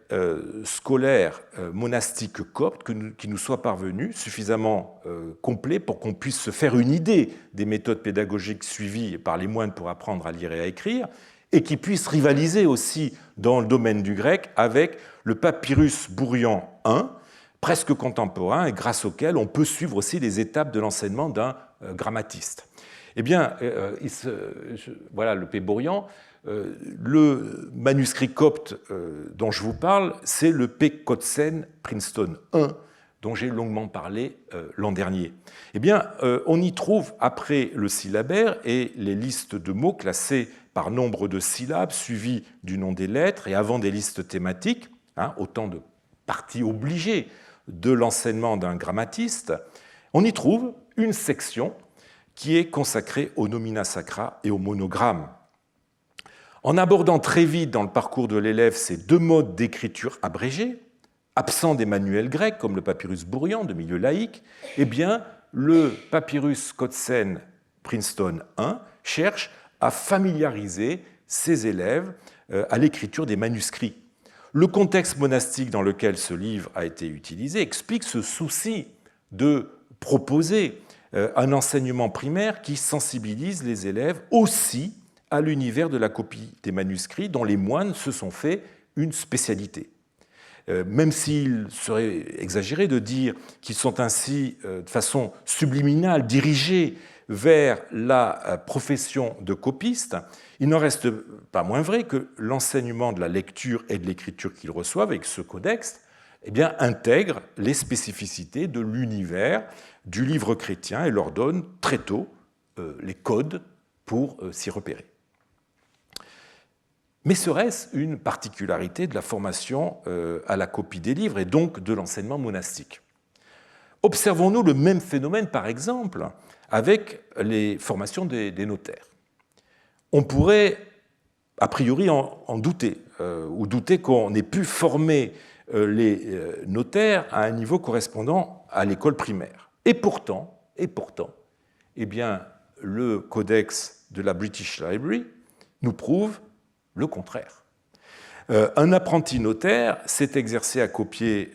Speaker 1: scolaire monastique copte qui nous soit parvenu, suffisamment complet pour qu'on puisse se faire une idée des méthodes pédagogiques suivies par les moines pour apprendre à lire et à écrire, et qui puisse rivaliser aussi dans le domaine du grec avec le papyrus Bourrian I, presque contemporain, et grâce auquel on peut suivre aussi les étapes de l'enseignement d'un grammatiste. Eh bien, voilà le P-Bourrian. Le manuscrit copte dont je vous parle, c'est le P. Kotzen Princeton I, dont j'ai longuement parlé l'an dernier. Eh bien, on y trouve, après le syllabaire et les listes de mots classés par nombre de syllabes, suivis du nom des lettres, et avant des listes thématiques, autant de parties obligées de l'enseignement d'un grammatiste, on y trouve une section qui est consacrée aux nomina sacra et aux monogrammes. En abordant très vite dans le parcours de l'élève ces deux modes d'écriture abrégés, absents des manuels grecs comme le papyrus Bourrian de milieu laïque, eh bien, le papyrus Kotzen Princeton I cherche à familiariser ses élèves à l'écriture des manuscrits. Le contexte monastique dans lequel ce livre a été utilisé explique ce souci de proposer un enseignement primaire qui sensibilise les élèves aussi à l'univers de la copie des manuscrits dont les moines se sont fait une spécialité. Même s'il serait exagéré de dire qu'ils sont ainsi, de façon subliminale, dirigés vers la profession de copiste, il n'en reste pas moins vrai que l'enseignement de la lecture et de l'écriture qu'ils reçoivent avec ce codex intègre les spécificités de l'univers du livre chrétien et leur donne très tôt les codes pour s'y repérer. Mais serait-ce une particularité de la formation à la copie des livres et donc de l'enseignement monastique? Observons-nous le même phénomène, par exemple, avec les formations des notaires. On pourrait, a priori, en douter, ou douter qu'on ait pu former les notaires à un niveau correspondant à l'école primaire. Et pourtant, eh bien, le codex de la British Library nous prouve le contraire. Un apprenti notaire s'est exercé à copier,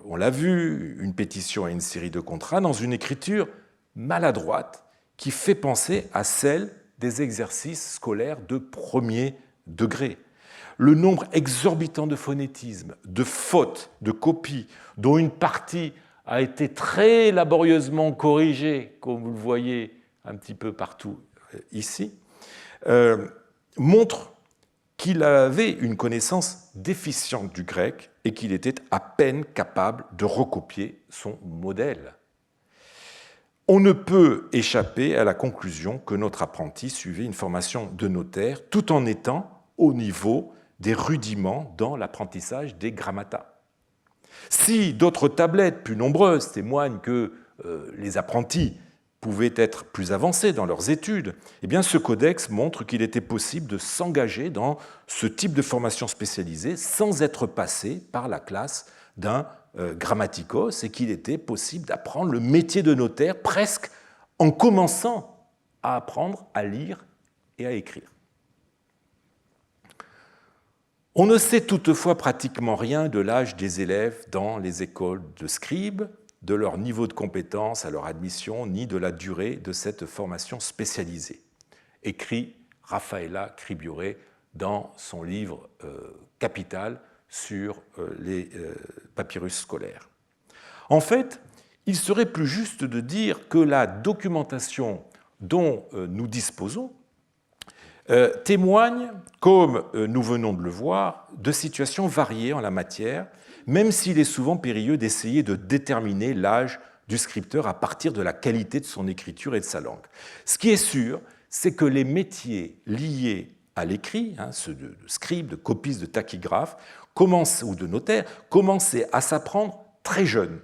Speaker 1: on l'a vu, une pétition et une série de contrats dans une écriture maladroite qui fait penser à celle des exercices scolaires de premier degré. Le nombre exorbitant de phonétismes, de fautes, de copies, dont une partie a été très laborieusement corrigée, comme vous le voyez un petit peu partout ici, montre qu'il avait une connaissance déficiente du grec et qu'il était à peine capable de recopier son modèle. On ne peut échapper à la conclusion que notre apprenti suivait une formation de notaire tout en étant au niveau des rudiments dans l'apprentissage des grammatas. Si d'autres tablettes plus nombreuses témoignent que les apprentis pouvaient être plus avancés dans leurs études, eh bien ce codex montre qu'il était possible de s'engager dans ce type de formation spécialisée sans être passé par la classe d'un grammaticos et qu'il était possible d'apprendre le métier de notaire presque en commençant à apprendre à lire et à écrire. On ne sait toutefois pratiquement rien de l'âge des élèves dans les écoles de scribes, de leur niveau de compétence à leur admission, ni de la durée de cette formation spécialisée, écrit Raffaella Cribiore dans son livre capital sur les papyrus scolaires. En fait, il serait plus juste de dire que la documentation dont nous disposons témoigne, comme nous venons de le voir, de situations variées en la matière, même s'il est souvent périlleux d'essayer de déterminer l'âge du scripteur à partir de la qualité de son écriture et de sa langue. Ce qui est sûr, c'est que les métiers liés à l'écrit, ceux de scribe, de copiste, de tachygraphe, ou de notaire, commençaient à s'apprendre très jeunes,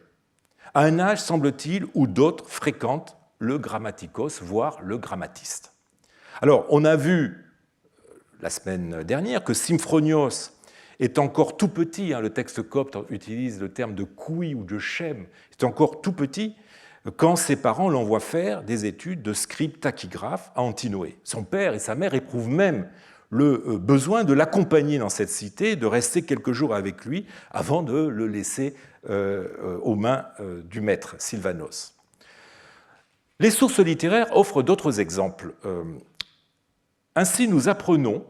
Speaker 1: à un âge, semble-t-il, où d'autres fréquentent le grammaticos, voire le grammatiste. Alors, on a vu la semaine dernière que Symphonios est encore tout petit, le texte copte utilise le terme de koui ou de shem, est encore tout petit quand ses parents l'envoient faire des études de scribe tachygraphe à Antinoé. Son père et sa mère éprouvent même le besoin de l'accompagner dans cette cité, de rester quelques jours avec lui avant de le laisser aux mains du maître, Sylvanos. Les sources littéraires offrent d'autres exemples. Ainsi, nous apprenons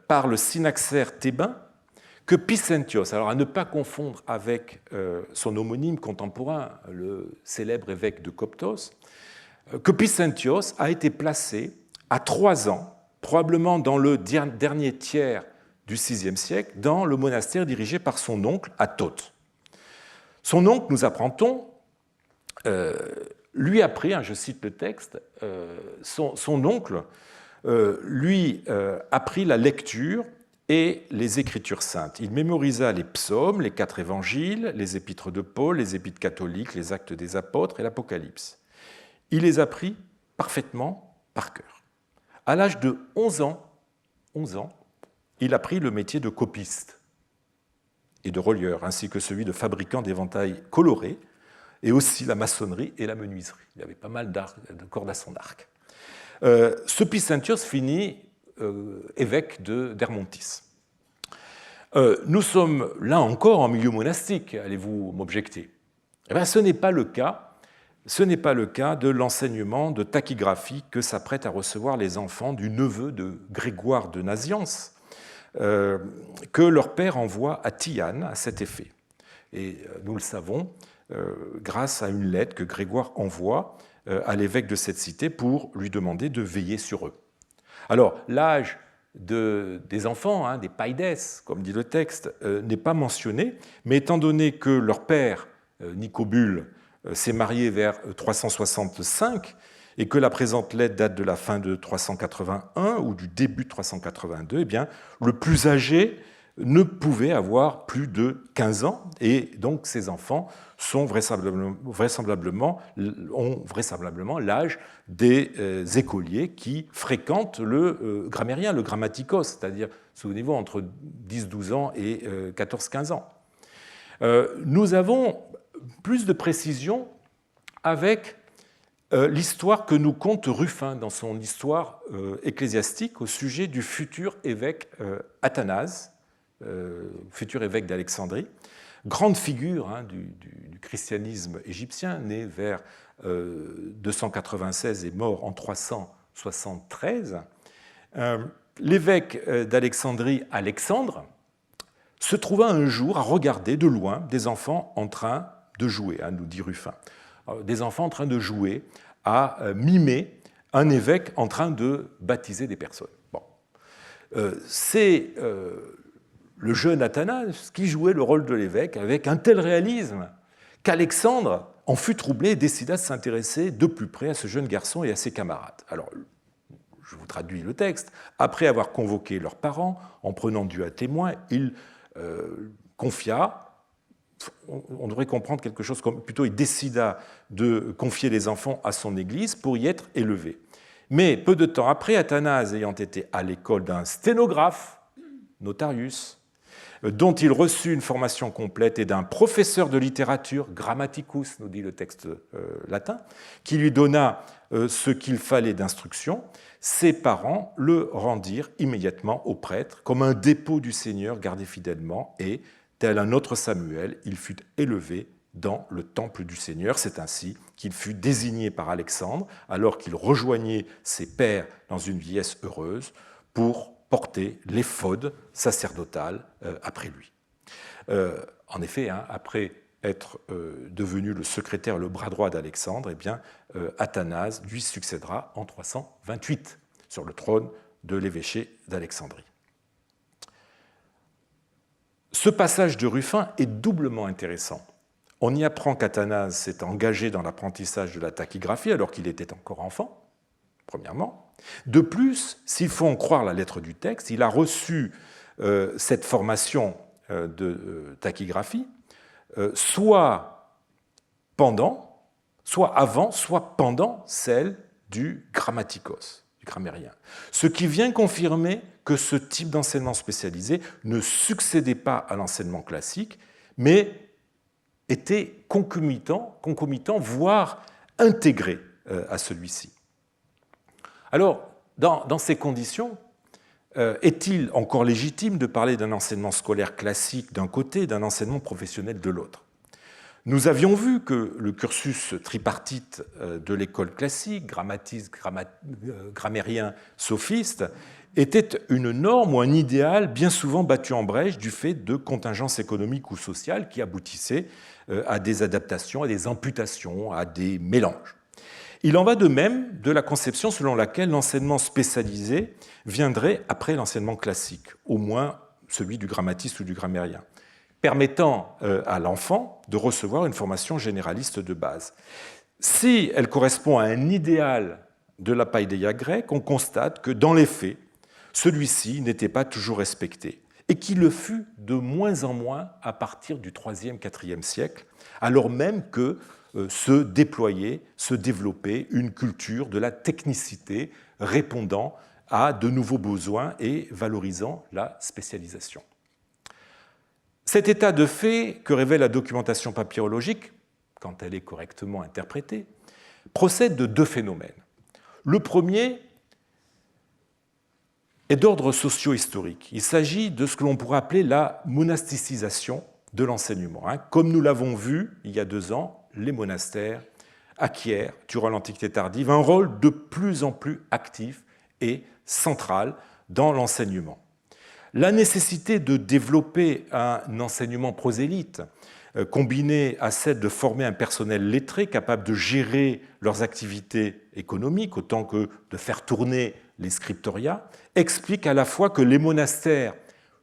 Speaker 1: par le synaxaire thébain que Picentios, alors à ne pas confondre avec son homonyme contemporain, le célèbre évêque de Coptos, que Picentios a été placé à 3 ans, probablement dans le dernier tiers du VIe siècle, dans le monastère dirigé par son oncle à Thoth. Son oncle, nous apprend-on, lui a pris, je cite le texte, son oncle lui a pris la lecture et les Écritures saintes. Il mémorisa les psaumes, les 4 évangiles, les épîtres de Paul, les épîtres catholiques, les actes des apôtres et l'Apocalypse. Il les a pris parfaitement par cœur. À l'âge de 11 ans, il a pris le métier de copiste et de relieur, ainsi que celui de fabricant d'éventails colorés, et aussi la maçonnerie et la menuiserie. Il y avait pas mal de cordes à son arc. Ce Picentios finit évêque d'Hermontis. Nous sommes là encore en milieu monastique, allez-vous m'objecter? Eh bien, ce n'est pas le cas de l'enseignement de tachygraphie que s'apprêtent à recevoir les enfants du neveu de Grégoire de Nazianze, que leur père envoie à Thiane à cet effet. Et nous le savons grâce à une lettre que Grégoire envoie à l'évêque de cette cité pour lui demander de veiller sur eux. Alors, l'âge des enfants, des paides, comme dit le texte, n'est pas mentionné, mais étant donné que leur père, Nicobule, s'est marié vers 365 et que la présente lettre date de la fin de 381 ou du début de 382, eh bien, le plus âgé ne pouvait avoir plus de 15 ans, et donc ces enfants ont vraisemblablement l'âge des écoliers qui fréquentent le grammairien, le grammaticos, c'est-à-dire, souvenez-vous, entre 10-12 ans et 14-15 ans. Nous avons plus de précision avec l'histoire que nous conte Ruffin dans son histoire ecclésiastique au sujet du futur évêque Athanase, futur évêque d'Alexandrie, grande figure du christianisme égyptien, né vers 296 et mort en 373. L'évêque d'Alexandrie, Alexandre, se trouva un jour à regarder de loin des enfants en train de jouer, nous dit Ruffin, des enfants en train de jouer à mimer un évêque en train de baptiser des personnes. Bon. C'est le jeune Athanase qui jouait le rôle de l'évêque avec un tel réalisme qu'Alexandre en fut troublé et décida de s'intéresser de plus près à ce jeune garçon et à ses camarades. Alors, je vous traduis le texte. Après avoir convoqué leurs parents, en prenant Dieu à témoin, il confia, on devrait comprendre quelque chose comme, plutôt il décida de confier les enfants à son église pour y être élevés. Mais peu de temps après, Athanase ayant été à l'école d'un sténographe, notarius, dont il reçut une formation complète, et d'un professeur de littérature, grammaticus, nous dit le texte latin, qui lui donna ce qu'il fallait d'instruction, ses parents le rendirent immédiatement au prêtre comme un dépôt du Seigneur gardé fidèlement, et, tel un autre Samuel, il fut élevé dans le temple du Seigneur. C'est ainsi qu'il fut désigné par Alexandre, alors qu'il rejoignait ses pairs dans une vieillesse heureuse, pour porter l'éphod sacerdotal après lui. En effet, après être devenu le secrétaire, le bras droit d'Alexandre, eh bien, Athanase lui succédera en 328 sur le trône de l'évêché d'Alexandrie. Ce passage de Ruffin est doublement intéressant. On y apprend qu'Athanase s'est engagé dans l'apprentissage de la tachygraphie alors qu'il était encore enfant, premièrement. De plus, s'il faut en croire la lettre du texte, il a reçu cette formation de tachygraphie soit pendant, soit avant, soit pendant celle du grammatikos, du grammairien. Ce qui vient confirmer que ce type d'enseignement spécialisé ne succédait pas à l'enseignement classique, mais était concomitant, voire intégré à celui-ci. Alors, dans ces conditions, est-il encore légitime de parler d'un enseignement scolaire classique d'un côté et d'un enseignement professionnel de l'autre? Nous avions vu que le cursus tripartite de l'école classique, grammatiste, grammairien, sophiste, était une norme ou un idéal bien souvent battu en brèche du fait de contingences économiques ou sociales qui aboutissaient à des adaptations, à des amputations, à des mélanges. Il en va de même de la conception selon laquelle l'enseignement spécialisé viendrait après l'enseignement classique, au moins celui du grammatiste ou du grammairien, permettant à l'enfant de recevoir une formation généraliste de base. Si elle correspond à un idéal de la paideia grecque, on constate que dans les faits, celui-ci n'était pas toujours respecté, et qu'il le fut de moins en moins à partir du IIIe, IVe siècle, alors même que se déployait, se développait une culture de la technicité répondant à de nouveaux besoins et valorisant la spécialisation. Cet état de fait que révèle la documentation papyrologique, quand elle est correctement interprétée, procède de deux phénomènes. Le premier est d'ordre socio-historique. Il s'agit de ce que l'on pourrait appeler la monasticisation de l'enseignement. Comme nous l'avons vu il y a 2 ans, les monastères acquièrent, durant l'Antiquité tardive, un rôle de plus en plus actif et central dans l'enseignement. La nécessité de développer un enseignement prosélyte, combiné à celle de former un personnel lettré capable de gérer leurs activités économiques autant que de faire tourner les scriptoria, explique à la fois que les monastères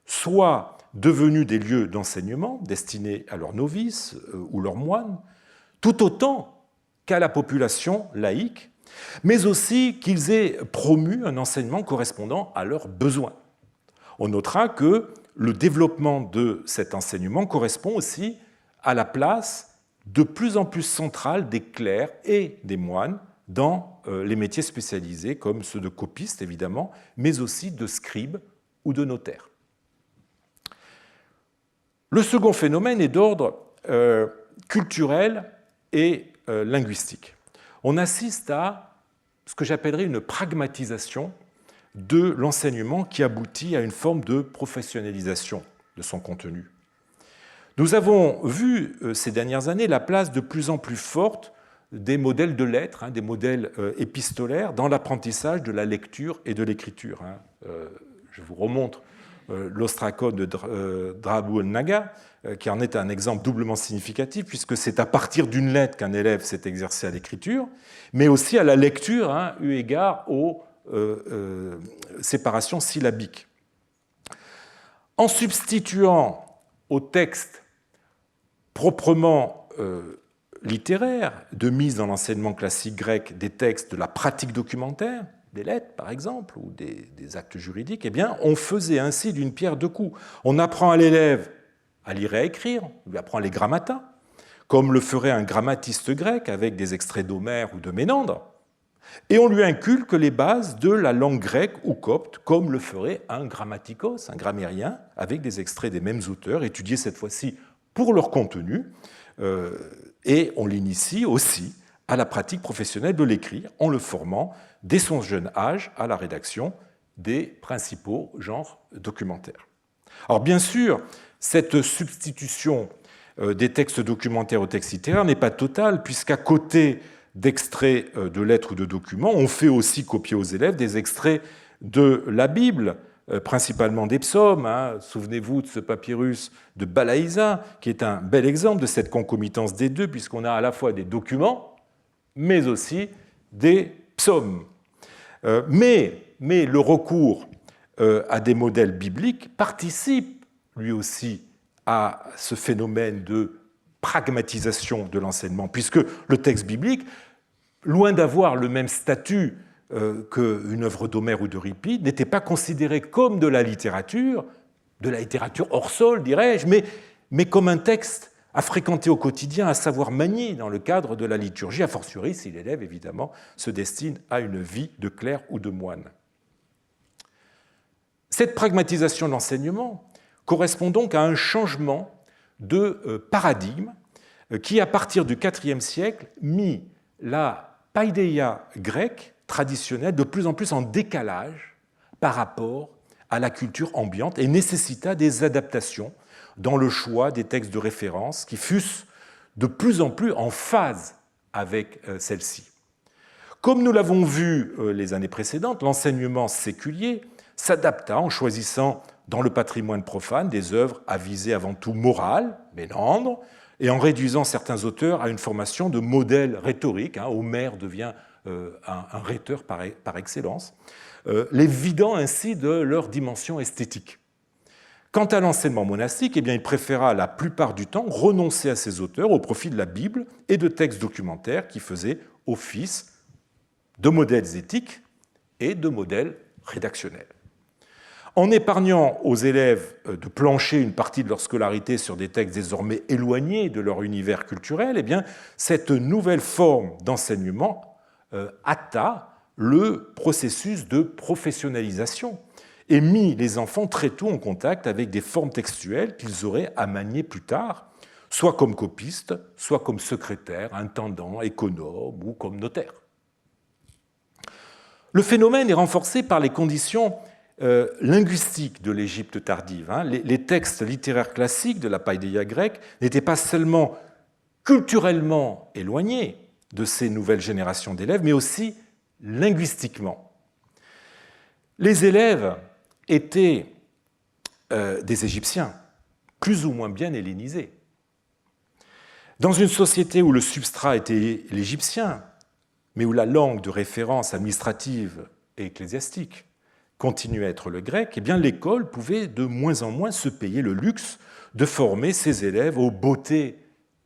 Speaker 1: soient devenus des lieux d'enseignement destinés à leurs novices ou leurs moines, tout autant qu'à la population laïque, mais aussi qu'ils aient promu un enseignement correspondant à leurs besoins. On notera que le développement de cet enseignement correspond aussi à la place de plus en plus centrale des clercs et des moines dans les métiers spécialisés, comme ceux de copistes évidemment, mais aussi de scribes ou de notaires. Le second phénomène est d'ordre culturel et linguistique. On assiste à ce que j'appellerais une pragmatisation de l'enseignement qui aboutit à une forme de professionnalisation de son contenu. Nous avons vu ces dernières années la place de plus en plus forte des modèles de lettres, des modèles épistolaires dans l'apprentissage de la lecture et de l'écriture. Je vous remontre l'ostracone de Drabul-Naga, qui en est un exemple doublement significatif, puisque c'est à partir d'une lettre qu'un élève s'est exercé à l'écriture, mais aussi à la lecture, eu égard aux séparations syllabiques. En substituant au texte proprement littéraire de mise dans l'enseignement classique grec des textes de la pratique documentaire, des lettres par exemple, ou des actes juridiques, eh bien, on faisait ainsi d'une pierre deux coups. On apprend à l'élève à lire et à écrire, on lui apprend les grammata, comme le ferait un grammatiste grec avec des extraits d'Homère ou de Ménandre, Et on lui inculque les bases de la langue grecque ou copte, comme le ferait un grammatikos, un grammairien, avec des extraits des mêmes auteurs, étudiés cette fois-ci pour leur contenu, et on l'initie aussi à la pratique professionnelle de l'écrit, en le formant dès son jeune âge à la rédaction des principaux genres documentaires. Alors bien sûr, cette substitution des textes documentaires aux textes littéraires n'est pas totale, puisqu'à côté d'extraits de lettres ou de documents, on fait aussi copier aux élèves des extraits de la Bible, principalement des psaumes. Souvenez-vous de ce papyrus de Balaïsa, qui est un bel exemple de cette concomitance des deux, puisqu'on a à la fois des documents, mais aussi des psaumes. Mais le recours à des modèles bibliques participe lui aussi à ce phénomène de pragmatisation de l'enseignement, puisque le texte biblique, loin d'avoir le même statut qu'une œuvre d'Homère ou d'Euripide, n'était pas considéré comme de la littérature hors sol, dirais-je, mais comme un texte à fréquenter au quotidien, à savoir manier dans le cadre de la liturgie, a fortiori si l'élève, évidemment, se destine à une vie de clerc ou de moine. Cette pragmatisation de l'enseignement correspond donc à un changement de paradigme qui, à partir du IVe siècle, mit la paideia grecque traditionnelle de plus en plus en décalage par rapport à la culture ambiante et nécessita des adaptations dans le choix des textes de référence qui fussent de plus en plus en phase avec celle-ci. Comme nous l'avons vu les années précédentes, l'enseignement séculier s'adapta en choisissant dans le patrimoine profane des œuvres à visée avant tout morale, Ménandre, et en réduisant certains auteurs à une formation de modèle rhétorique. Homère devient un rhéteur par excellence, les vidant ainsi de leur dimension esthétique. Quant à l'enseignement monastique, il préféra la plupart du temps renoncer à ces auteurs au profit de la Bible et de textes documentaires qui faisaient office de modèles éthiques et de modèles rédactionnels. En épargnant aux élèves de plancher une partie de leur scolarité sur des textes désormais éloignés de leur univers culturel, cette nouvelle forme d'enseignement hâta le processus de professionnalisation et mit les enfants très tôt en contact avec des formes textuelles qu'ils auraient à manier plus tard, soit comme copistes, soit comme secrétaires, intendants, économes ou comme notaires. Le phénomène est renforcé par les conditions linguistiques de l'Égypte tardive. Les textes littéraires classiques de la paideia grecque n'étaient pas seulement culturellement éloignés de ces nouvelles générations d'élèves, mais aussi linguistiquement. Les élèves étaient des Égyptiens, plus ou moins bien hellénisés. Dans une société où le substrat était l'égyptien, mais où la langue de référence administrative et ecclésiastique continuait à être le grec, l'école pouvait de moins en moins se payer le luxe de former ses élèves aux beautés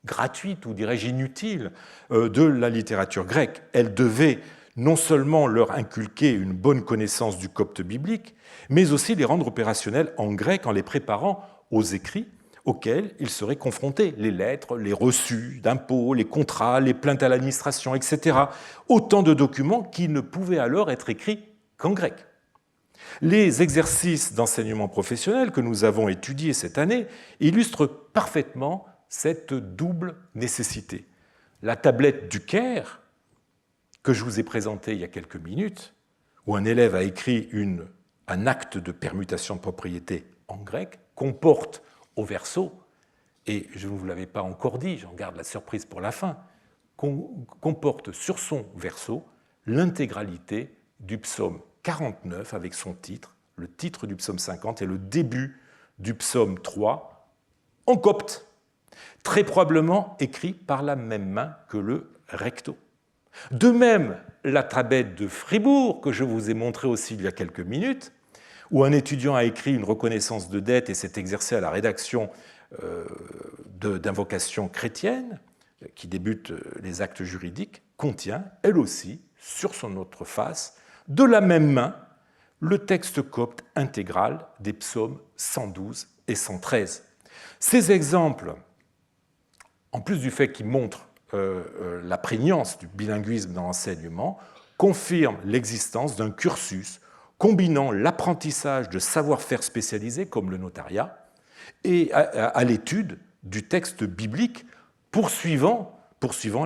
Speaker 1: gratuites, ou dirais-je inutiles, de la littérature grecque. Elle devait non seulement leur inculquer une bonne connaissance du copte biblique, mais aussi les rendre opérationnels en grec en les préparant aux écrits auxquels ils seraient confrontés, les lettres, les reçus d'impôts, les contrats, les plaintes à l'administration, etc. Autant de documents qui ne pouvaient alors être écrits qu'en grec. Les exercices d'enseignement professionnel que nous avons étudiés cette année illustrent parfaitement cette double nécessité. La tablette du Caire, que je vous ai présenté il y a quelques minutes, où un élève a écrit un acte de permutation de propriété en grec, comporte au verso, et je ne vous l'avais pas encore dit, j'en garde la surprise pour la fin, comporte sur son verso l'intégralité du psaume 49 avec son titre, le titre du psaume 50 et le début du psaume 3 en copte, très probablement écrit par la même main que le recto. De même, la tablette de Fribourg, que je vous ai montrée aussi il y a quelques minutes, où un étudiant a écrit une reconnaissance de dette et s'est exercé à la rédaction d'invocations chrétiennes, qui débutent les actes juridiques, contient, elle aussi, sur son autre face, de la même main, le texte copte intégral des psaumes 112 et 113. Ces exemples, en plus du fait qu'ils montrent la prégnance du bilinguisme dans l'enseignement, confirme l'existence d'un cursus combinant l'apprentissage de savoir-faire spécialisés, comme le notariat, et à l'étude du texte biblique, poursuivant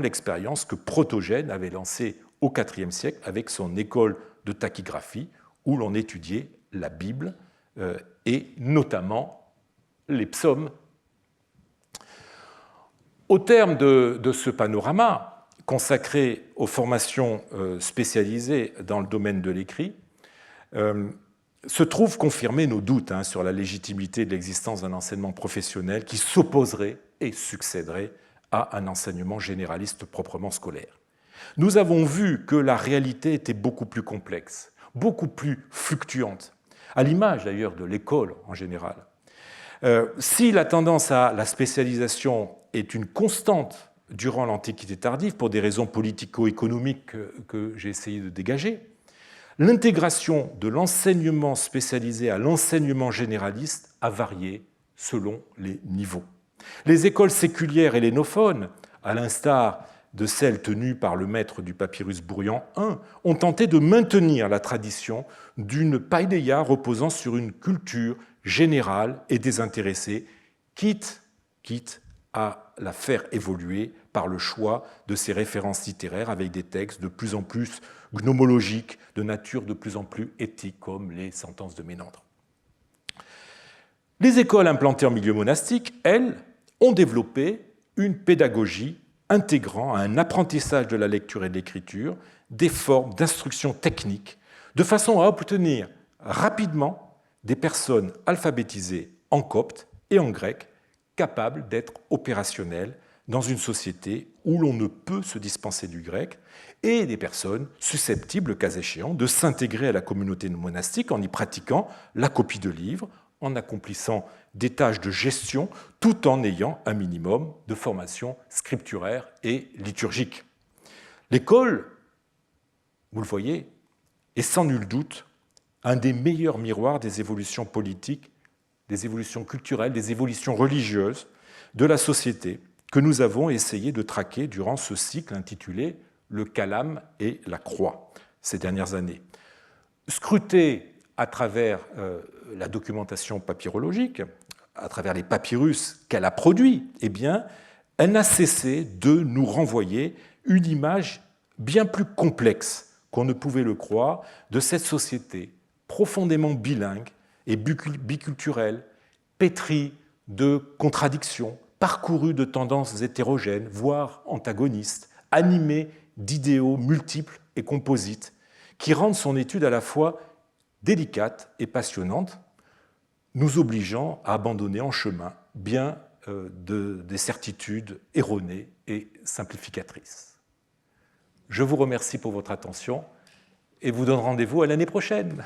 Speaker 1: l'expérience que Protogène avait lancée au IVe siècle avec son école de tachygraphie, où l'on étudiait la Bible et notamment les psaumes. Au terme de ce panorama consacré aux formations spécialisées dans le domaine de l'écrit, se trouvent confirmés nos doutes sur la légitimité de l'existence d'un enseignement professionnel qui s'opposerait et succéderait à un enseignement généraliste proprement scolaire. Nous avons vu que la réalité était beaucoup plus complexe, beaucoup plus fluctuante, à l'image d'ailleurs de l'école en général. Si la tendance à la spécialisation est une constante durant l'Antiquité tardive, pour des raisons politico-économiques que j'ai essayé de dégager, l'intégration de l'enseignement spécialisé à l'enseignement généraliste a varié selon les niveaux. Les écoles séculières hellénophones, à l'instar de celles tenues par le maître du papyrus Bourrian I, ont tenté de maintenir la tradition d'une paideia reposant sur une culture générale et désintéressée, quitte à la faire évoluer par le choix de ses références littéraires avec des textes de plus en plus gnomologiques, de nature de plus en plus éthique, comme les sentences de Ménandre. Les écoles implantées en milieu monastique, elles, ont développé une pédagogie intégrant à un apprentissage de la lecture et de l'écriture des formes d'instruction technique, de façon à obtenir rapidement des personnes alphabétisées en copte et en grec, capables d'être opérationnelles dans une société où l'on ne peut se dispenser du grec, et des personnes susceptibles, le cas échéant, de s'intégrer à la communauté monastique en y pratiquant la copie de livres, en accomplissant des tâches de gestion, tout en ayant un minimum de formation scripturaire et liturgique. L'école, vous le voyez, est sans nul doute un des meilleurs miroirs des évolutions politiques, des évolutions culturelles, des évolutions religieuses de la société que nous avons essayé de traquer durant ce cycle intitulé « Le calame et la croix » ces dernières années. Scruté à travers la documentation papyrologique, à travers les papyrus qu'elle a produits, eh bien, elle n'a cessé de nous renvoyer une image bien plus complexe qu'on ne pouvait le croire de cette société profondément bilingue et biculturelle, pétrie de contradictions, parcourue de tendances hétérogènes, voire antagonistes, animée d'idéaux multiples et composites, qui rendent son étude à la fois délicate et passionnante, nous obligeant à abandonner en chemin bien des certitudes erronées et simplificatrices. Je vous remercie pour votre attention et vous donne rendez-vous à l'année prochaine.